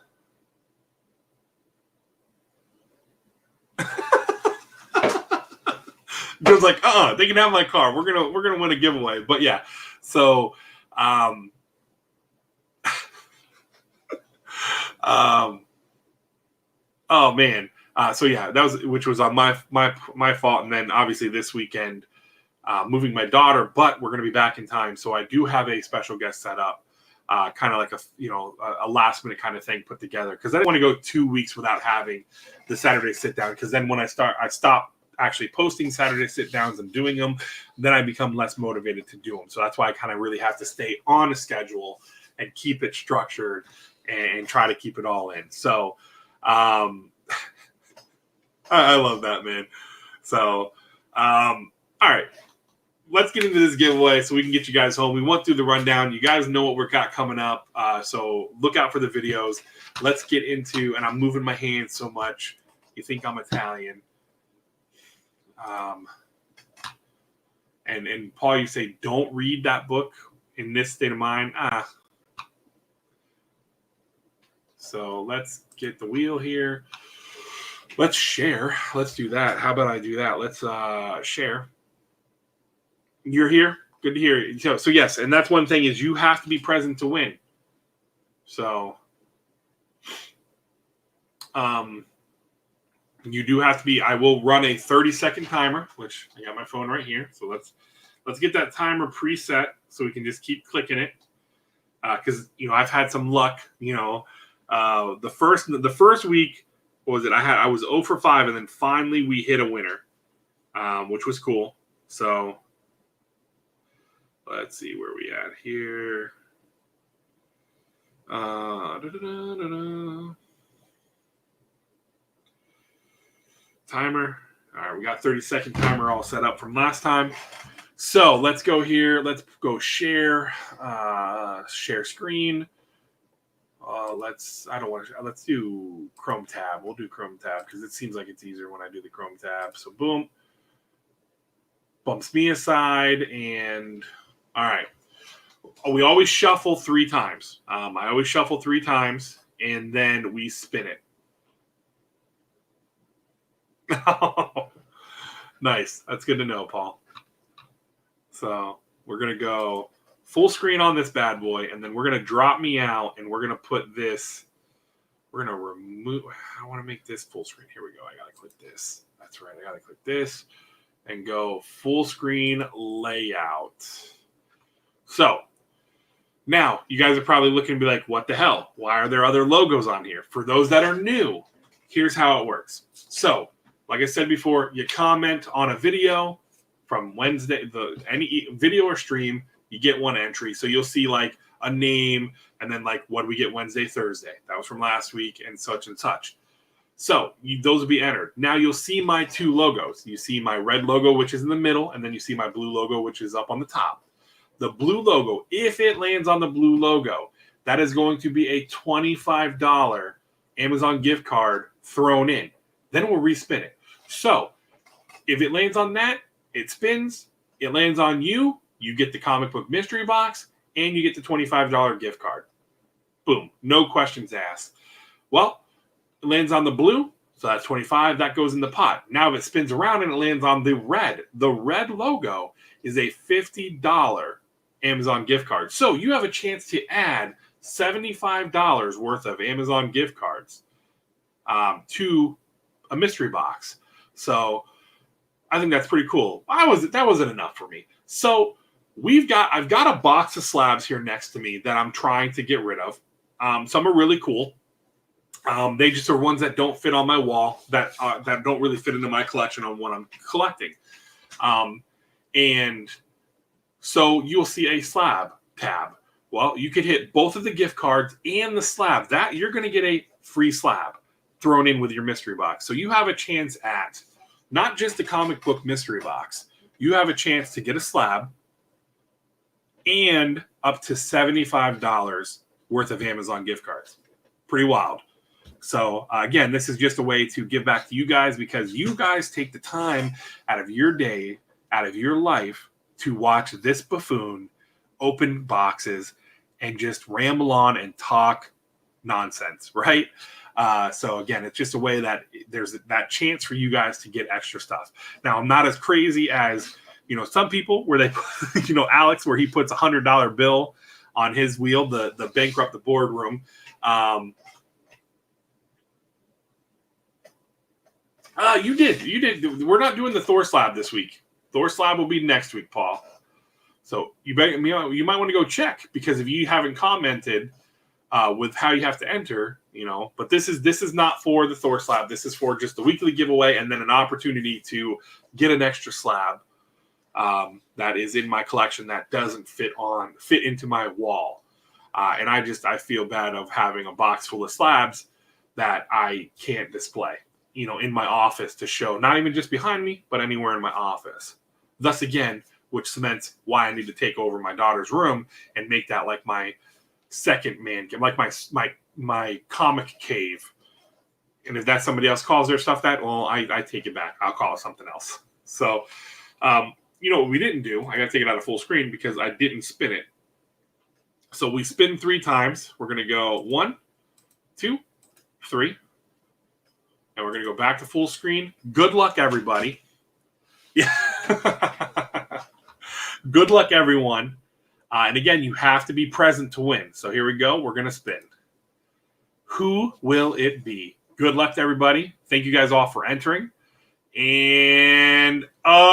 Joe's like, they can have my car. We're gonna win a giveaway. But yeah, so oh man. So yeah, which was on my fault. And then obviously this weekend, moving my daughter, but we're gonna be back in time. So I do have a special guest set up. Kind of like a last minute kind of thing put together, because I didn't want to go 2 weeks without having the Saturday sit down, because then when I stop actually posting Saturday sit downs and doing them, then I become less motivated to do them. So that's why I kind of really have to stay on a schedule and keep it structured and try to keep it all in. So I love that, man. So all right. Let's get into this giveaway so we can get you guys home. We went through the rundown. You guys know what we've got coming up. So look out for the videos. Let's get into, and I'm moving my hands so much. You think I'm Italian. And Paul, you say, don't read that book in this state of mind. So let's get the wheel here. Let's share. Let's do that. How about I do that? Let's share. You're here? Good to hear you. So yes, and that's one thing, is you have to be present to win. So you do have to be. I will run a 30-second timer, which I got my phone right here. So let's get that timer preset so we can just keep clicking it. Because I've had some luck. The first week, what was it? I was 0 for 5, and then finally we hit a winner, which was cool. So let's see where we at here. Timer. All right, we got 30-second timer all set up from last time. So let's go here. Let's go share. Share screen. Let's do Chrome tab. We'll do Chrome tab because it seems like it's easier when I do the Chrome tab. So boom. Bumps me aside, and all right. We always shuffle 3 times. I always shuffle 3 times, and then we spin it. Nice. That's good to know, Paul. So we're going to go full screen on this bad boy, and then we're going to drop me out, and we're going to put this. We're going to remove. I want to make this full screen. Here we go. I got to click this. That's right. I got to click this and go full screen layout. So now you guys are probably looking to be like, what the hell? Why are there other logos on here? For those that are new, here's how it works. So like I said before, you comment on a video from Wednesday, any video or stream, you get 1 entry. So you'll see like a name, and then like, what do we get Wednesday, Thursday? That was from last week, and such and such. So those will be entered. Now you'll see my 2 logos. You see my red logo, which is in the middle, and then you see my blue logo, which is up on the top. The blue logo, if it lands on the blue logo, that is going to be a $25 Amazon gift card thrown in. Then we'll respin it. So if it lands on that, it spins, it lands on you, you get the comic book mystery box, and you get the $25 gift card. Boom. No questions asked. Well, it lands on the blue, so that's 25. That goes in the pot. Now if it spins around and it lands on the red logo is a $50 Amazon gift card. So you have a chance to add $75 worth of Amazon gift cards to a mystery box. So I think that's pretty cool. That wasn't enough for me. So I've got a box of slabs here next to me that I'm trying to get rid of. Some are really cool. They just are ones that don't fit on my wall, that don't really fit into my collection on what I'm collecting. And so you'll see a slab tab. Well, you could hit both of the gift cards and the slab. That you're going to get a free slab thrown in with your mystery box. So you have a chance at not just the comic book mystery box. You have a chance to get a slab and up to $75 worth of Amazon gift cards. Pretty wild. So, again, this is just a way to give back to you guys because you guys take the time out of your day, out of your life to watch this buffoon open boxes and just ramble on and talk nonsense, right? So, again, it's just a way that there's that chance for you guys to get extra stuff. Now, I'm not as crazy as, some people where they, Alex, where he puts $100 bill on his wheel, the bankrupt the boardroom. You did. We're not doing the Thor slab this week. Thor slab will be next week, Paul. So you might want to go check because if you haven't commented with how you have to enter, but this is not for the Thor slab. This is for just the weekly giveaway and then an opportunity to get an extra slab that is in my collection that doesn't fit into my wall. And I feel bad of having a box full of slabs that I can't display. In my office to show, not even just behind me, but anywhere in my office. Thus, again, which cements why I need to take over my daughter's room and make that like my second man cave, like my comic cave. And if that somebody else calls their stuff that, well, I take it back. I'll call it something else. So, what we didn't do, I got to take it out of full screen because I didn't spin it. So we spin 3 times. We're going to go 1, 2, 3. And we're going to go back to full screen. Good luck, everybody. Yeah. Good luck, everyone. And again, you have to be present to win. So here we go. We're going to spin. Who will it be? Good luck to everybody. Thank you guys all for entering. And, oh,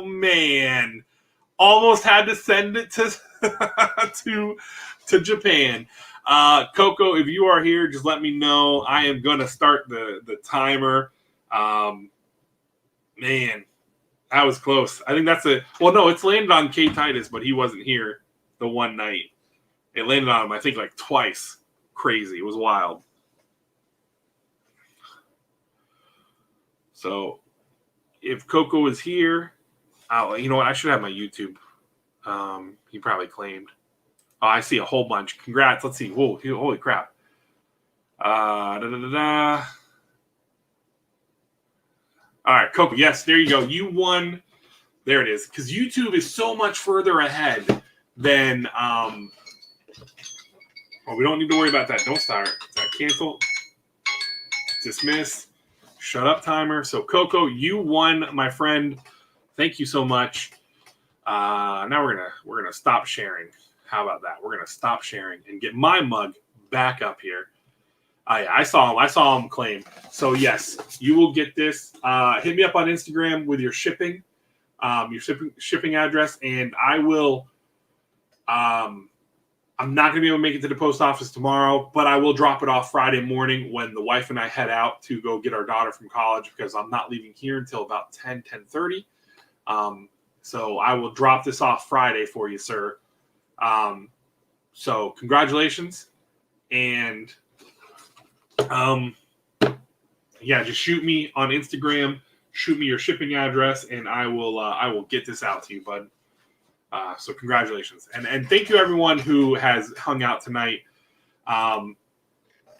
man. Almost had to send it to Japan. Coco, if you are here, just let me know. I am going to start the timer. Man, that was close. I think that's it's landed on K Titus, but he wasn't here the one night. It landed on him, I think, like twice. Crazy. It was wild. So if Coco is here, you know what? I should have my YouTube. He probably claimed. Oh, I see a whole bunch. Congrats. Let's see. Whoa, holy crap. All right, Coco. Yes, there you go. You won. There it is. Because YouTube is so much further ahead than. We don't need to worry about that. Don't start. Cancel. Dismiss. Shut up, timer. So, Coco, you won, my friend. Thank you so much. Now we're gonna stop sharing. How about that? We're gonna stop sharing and get my mug back up here. Yeah, I saw him claim. So yes, you will get this. Hit me up on Instagram with your shipping address, and I will. I'm not gonna be able to make it to the post office tomorrow, but I will drop it off Friday morning when the wife and I head out to go get our daughter from college because I'm not leaving here until about 10:30. So I will drop this off Friday for you, sir. So congratulations. And, just shoot me on Instagram, shoot me your shipping address, and I will get this out to you, bud. So congratulations. And thank you everyone who has hung out tonight. I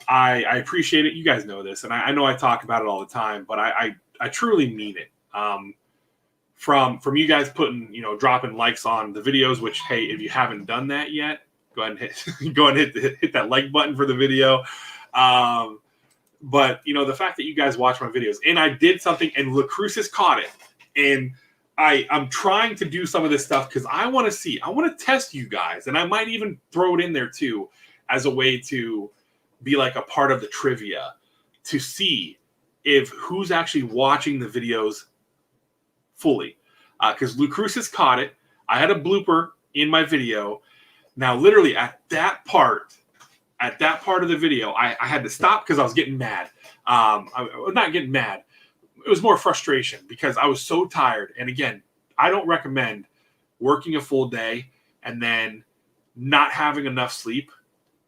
appreciate it. You guys know this, and I know I talk about it all the time, but I truly mean it. From you guys dropping likes on the videos, which, hey, if you haven't done that yet, go ahead and hit that like button for the video. But the fact that you guys watch my videos, and I did something, and Lacrucis caught it, and I'm trying to do some of this stuff because I want to test you guys, and I might even throw it in there too as a way to be like a part of the trivia to see if who's actually watching the videos fully. Because Lucrucis caught it. I had a blooper in my video. Now, literally at that part of the video, I had to stop because I was getting mad. I was not getting mad. It was more frustration because I was so tired. And again, I don't recommend working a full day and then not having enough sleep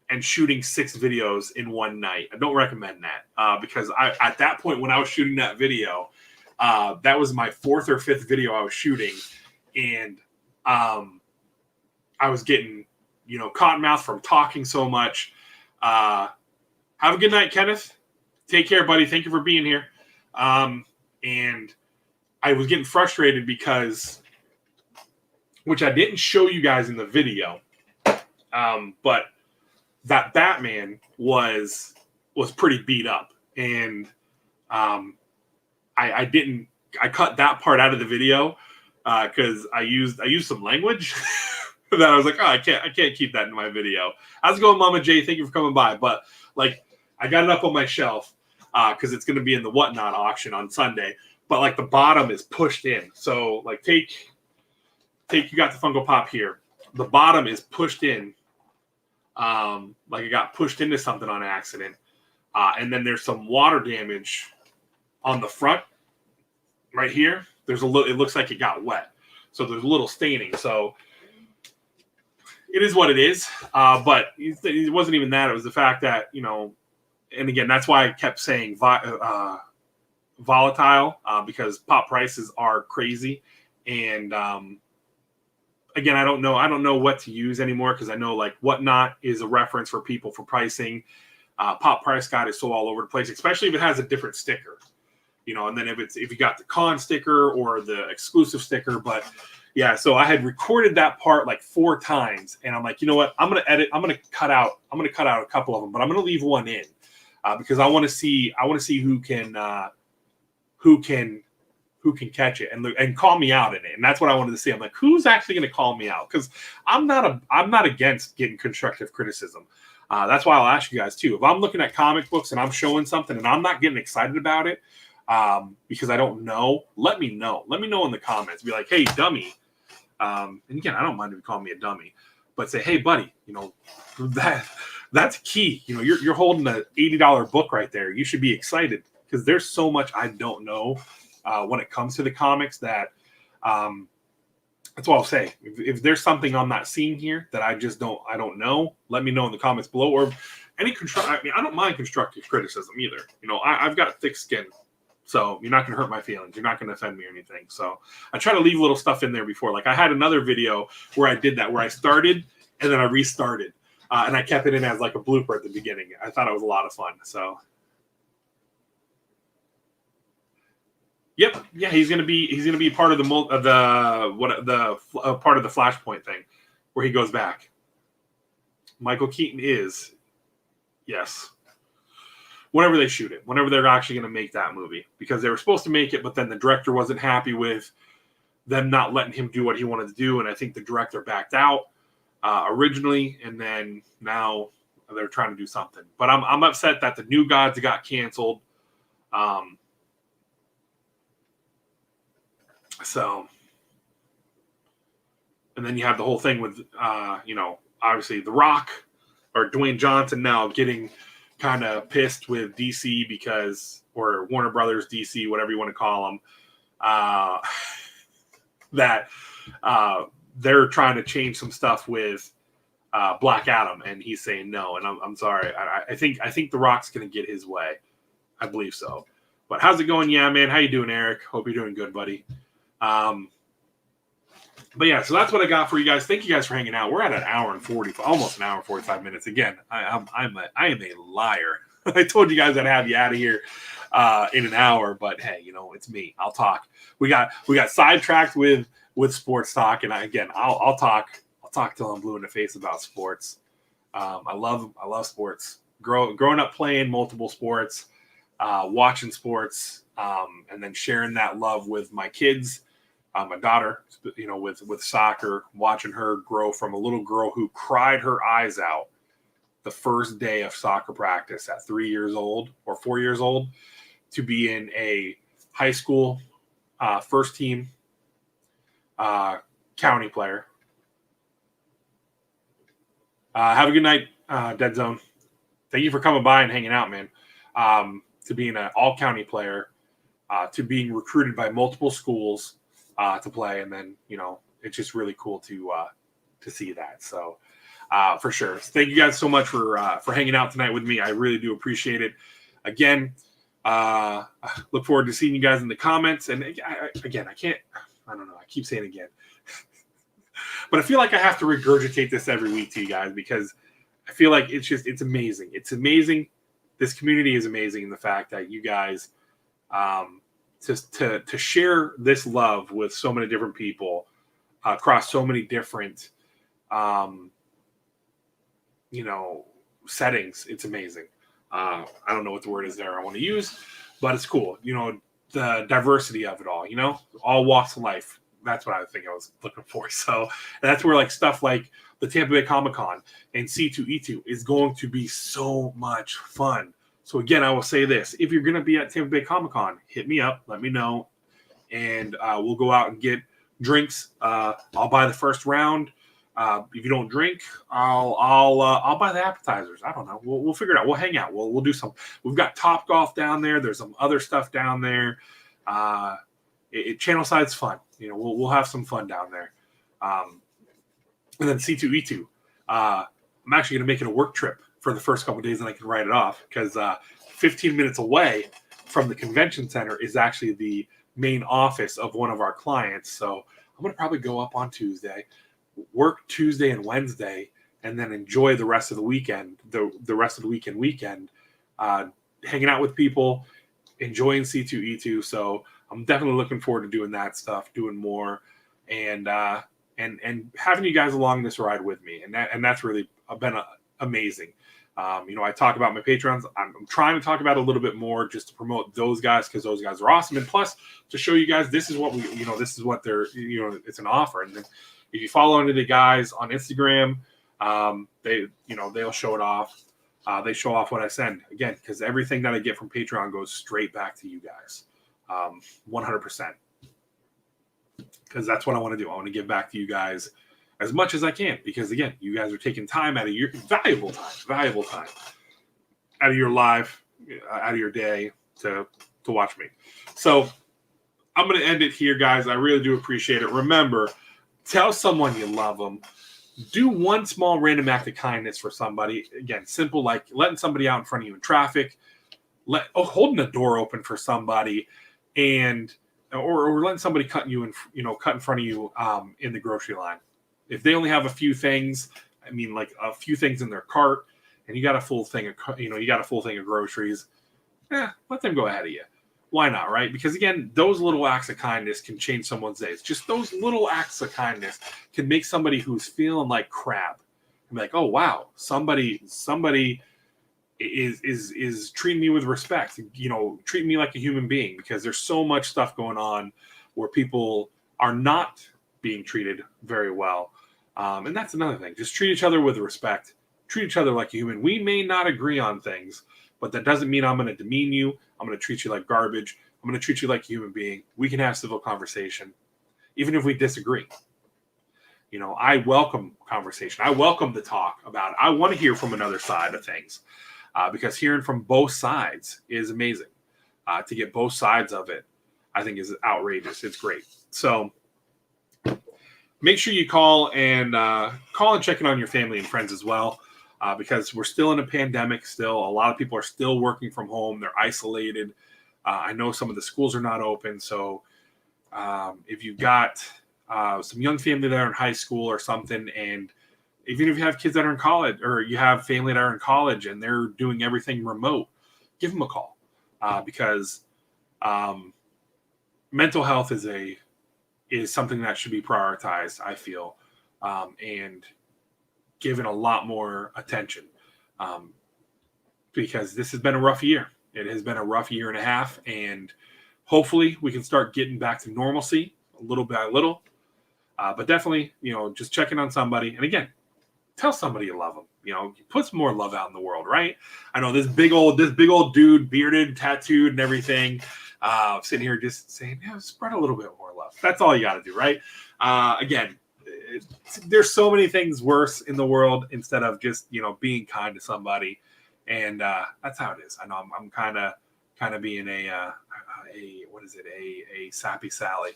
and shooting 6 videos in one night. I don't recommend that because at that point when I was shooting that video, that was my 4th or 5th video I was shooting, and I was getting cottonmouth from talking so much. Have a good night, Kenneth. Take care, buddy. Thank you for being here. And I was getting frustrated because, which I didn't show you guys in the video, but that Batman was pretty beat up, and I cut that part out of the video because I used some language that I was like, oh, I can't keep that in my video. How's it going, Mama J? Thank you for coming by. But like, I got it up on my shelf because it's going to be in the Whatnot auction on Sunday. But like, the bottom is pushed in, so like, take you got the Funko Pop here. The bottom is pushed in, like it got pushed into something on accident, and then there's some water damage on the front right here. There's a little. It looks like it got wet, so there's a little staining. So it is what it is. But it wasn't even that. It was the fact that, and again, that's why I kept saying volatile, because pop prices are crazy, and again, I don't know what to use anymore, because I know like Whatnot is a reference for people for pricing. Pop Price Guide is so all over the place, especially if it has a different sticker, and then if you got the con sticker or the exclusive sticker. But yeah, so I had recorded that part like 4 times, and I'm like, you know what? I'm gonna cut out a couple of them, but I'm gonna leave one in because I want to see who can catch it and call me out in it. And that's what I wanted to see. I'm like, who's actually going to call me out? Because I'm not against getting constructive criticism. That's why I'll ask you guys too. If I'm looking at comic books and I'm showing something and I'm not getting excited about it because I don't know, let me know. Let me know in the comments. Be like, hey, dummy. And again, I don't mind if you call me a dummy, but say, hey, buddy, that's key. You're holding an $80 book right there. You should be excited, because there's so much I don't know when it comes to the comics that that's what I'll say. If there's something I'm not seeing here that I don't know, let me know in the comments below. Or I don't mind constructive criticism either. I've got thick skin, so you're not going to hurt my feelings. You're not going to offend me or anything. So I try to leave little stuff in there before. Like, I had another video where I did that, where I started and then I restarted, and I kept it in as like a blooper at the beginning. I thought it was a lot of fun. So. Yep, yeah, he's gonna be part of the part of the Flashpoint thing, where he goes back. Michael Keaton is, yes. Whenever they shoot it, whenever they're actually gonna make that movie, because they were supposed to make it, but then the director wasn't happy with them not letting him do what he wanted to do, and I think the director backed out originally, and then now they're trying to do something. But I'm upset that the New Gods got canceled. So, and then you have the whole thing with, obviously The Rock or Dwayne Johnson now getting kind of pissed with DC or Warner Brothers, DC, whatever you want to call them, that they're trying to change some stuff with Black Adam, and he's saying no. And I'm sorry. I think The Rock's going to get his way. I believe so. But how's it going? Yeah, man. How you doing, Eric? Hope you're doing good, buddy. But yeah, so that's what I got for you guys. Thank you guys for hanging out. We're at an hour and 40, almost an hour and 45 minutes. Again, I am a liar. I told you guys I'd have you out of here in an hour, but hey, it's me. I'll talk. We got sidetracked with sports talk, and I'll talk till I'm blue in the face about sports. I love sports. Growing up playing multiple sports, watching sports, and then sharing that love with my kids. My daughter, with soccer, watching her grow from a little girl who cried her eyes out the first day of soccer practice at 3 years old or 4 years old, to be in a high school first team county player. Have a good night, Dead Zone. Thank you for coming by and hanging out, man. To being an all county player, to being recruited by multiple schools to play, and then it's just really cool to see that. So for sure, thank you guys so much for hanging out tonight with me. I really do appreciate it. Again, look forward to seeing you guys in the comments. And again, I don't know. I keep saying again, But I feel like I have to regurgitate this every week to you guys because I feel like it's amazing. It's amazing. This community is amazing in the fact that you guys to share this love with so many different people across so many different settings. It's amazing. I don't know what the word is there I want to use, but it's cool. The diversity of it all, all walks of life. That's what I think I was looking for. So that's where stuff like the Tampa Bay Comic-Con and C2E2 is going to be so much fun. So again, I will say this. If you're going to be at Tampa Bay Comic-Con, hit me up. Let me know. And we'll go out and get drinks. I'll buy the first round. If you don't drink, I'll buy the appetizers. I don't know. We'll figure it out. We'll hang out. We'll do something. We've got Top Golf down there. There's some other stuff down there. Channel Side's fun. We'll have some fun down there. And then C2E2. I'm actually going to make it a work trip for the first couple of days, and I can write it off because 15 minutes away from the convention center is actually the main office of one of our clients. So I'm going to probably go up on Tuesday, work Tuesday and Wednesday, and then enjoy the rest of the weekend, the rest of the weekend, hanging out with people, enjoying C2E2. So I'm definitely looking forward to doing that stuff, doing more, and having you guys along this ride with me. And that's really been amazing. I talk about my Patreons. I'm trying to talk about a little bit more just to promote those guys because those guys are awesome. And plus to show you guys, this is what this is what they're, it's an offer. And then if you follow any of the guys on Instagram, they'll show it off. They show off what I send again, because everything that I get from Patreon goes straight back to you guys. 100%. Because that's what I want to do. I want to give back to you guys as much as I can, because again, you guys are taking time out of your valuable time out of your life, out of your day to watch me. So I'm going to end it here, guys. I really do appreciate it. Remember, tell someone you love them. Do one small random act of kindness for somebody. Again, simple, like letting somebody out in front of you in traffic, holding the door open for somebody, and or letting somebody cut in front of you in the grocery line. If they only have a few things, like a few things in their cart, and you got a full thing of groceries, let them go ahead of you. Why not, right? Because again, those little acts of kindness can change someone's day. It's just those little acts of kindness can make somebody who's feeling like crap and be like, oh wow, somebody is treating me with respect, treating me like a human being, because there's so much stuff going on where people are not being treated very well. And that's another thing. Just treat each other with respect. Treat each other like a human. We may not agree on things, but that doesn't mean I'm going to demean you. I'm going to treat you like garbage. I'm going to treat you like a human being. We can have civil conversation, even if we disagree. I welcome conversation. I welcome the talk about it. I want to hear from another side of things, because hearing from both sides is amazing. To get both sides of it, I think is outrageous. It's great. So make sure you call and check in on your family and friends as well, because we're still in a pandemic. Still, a lot of people are still working from home. They're isolated. I know some of the schools are not open. So if you've got some young family that are in high school or something, and even if you have kids that are in college, or you have family that are in college and they're doing everything remote, give them a call, because mental health is something that should be prioritized, I feel, and given a lot more attention, because this has been a rough year. It has been a rough year and a half, and hopefully we can start getting back to normalcy little by little. But definitely, just checking on somebody. And again, tell somebody you love them. Put some more love out in the world, right? I know this big old dude, bearded, tattooed, and everything, sitting here just saying, spread a little bit more love. That's all you got to do, right? Again, there's so many things worse in the world instead of just being kind to somebody, and that's how it is. I know I'm kind of being a sappy Sally,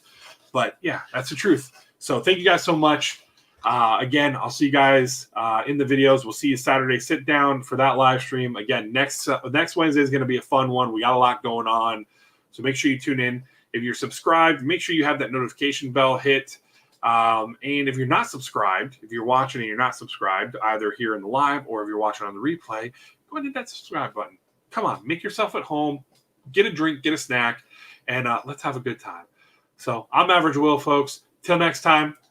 but yeah, that's the truth. So thank you guys so much. Again, I'll see you guys in the videos. We'll see you Saturday. Sit down for that live stream. Again, next Wednesday is going to be a fun one. We got a lot going on, so make sure you tune in. If you're subscribed, make sure you have that notification bell hit. And if you're not subscribed, if you're watching and you're not subscribed, either here in the live or if you're watching on the replay, go ahead and hit that subscribe button. Come on, make yourself at home, get a drink, get a snack, and let's have a good time. So I'm Average Will, folks. Till next time.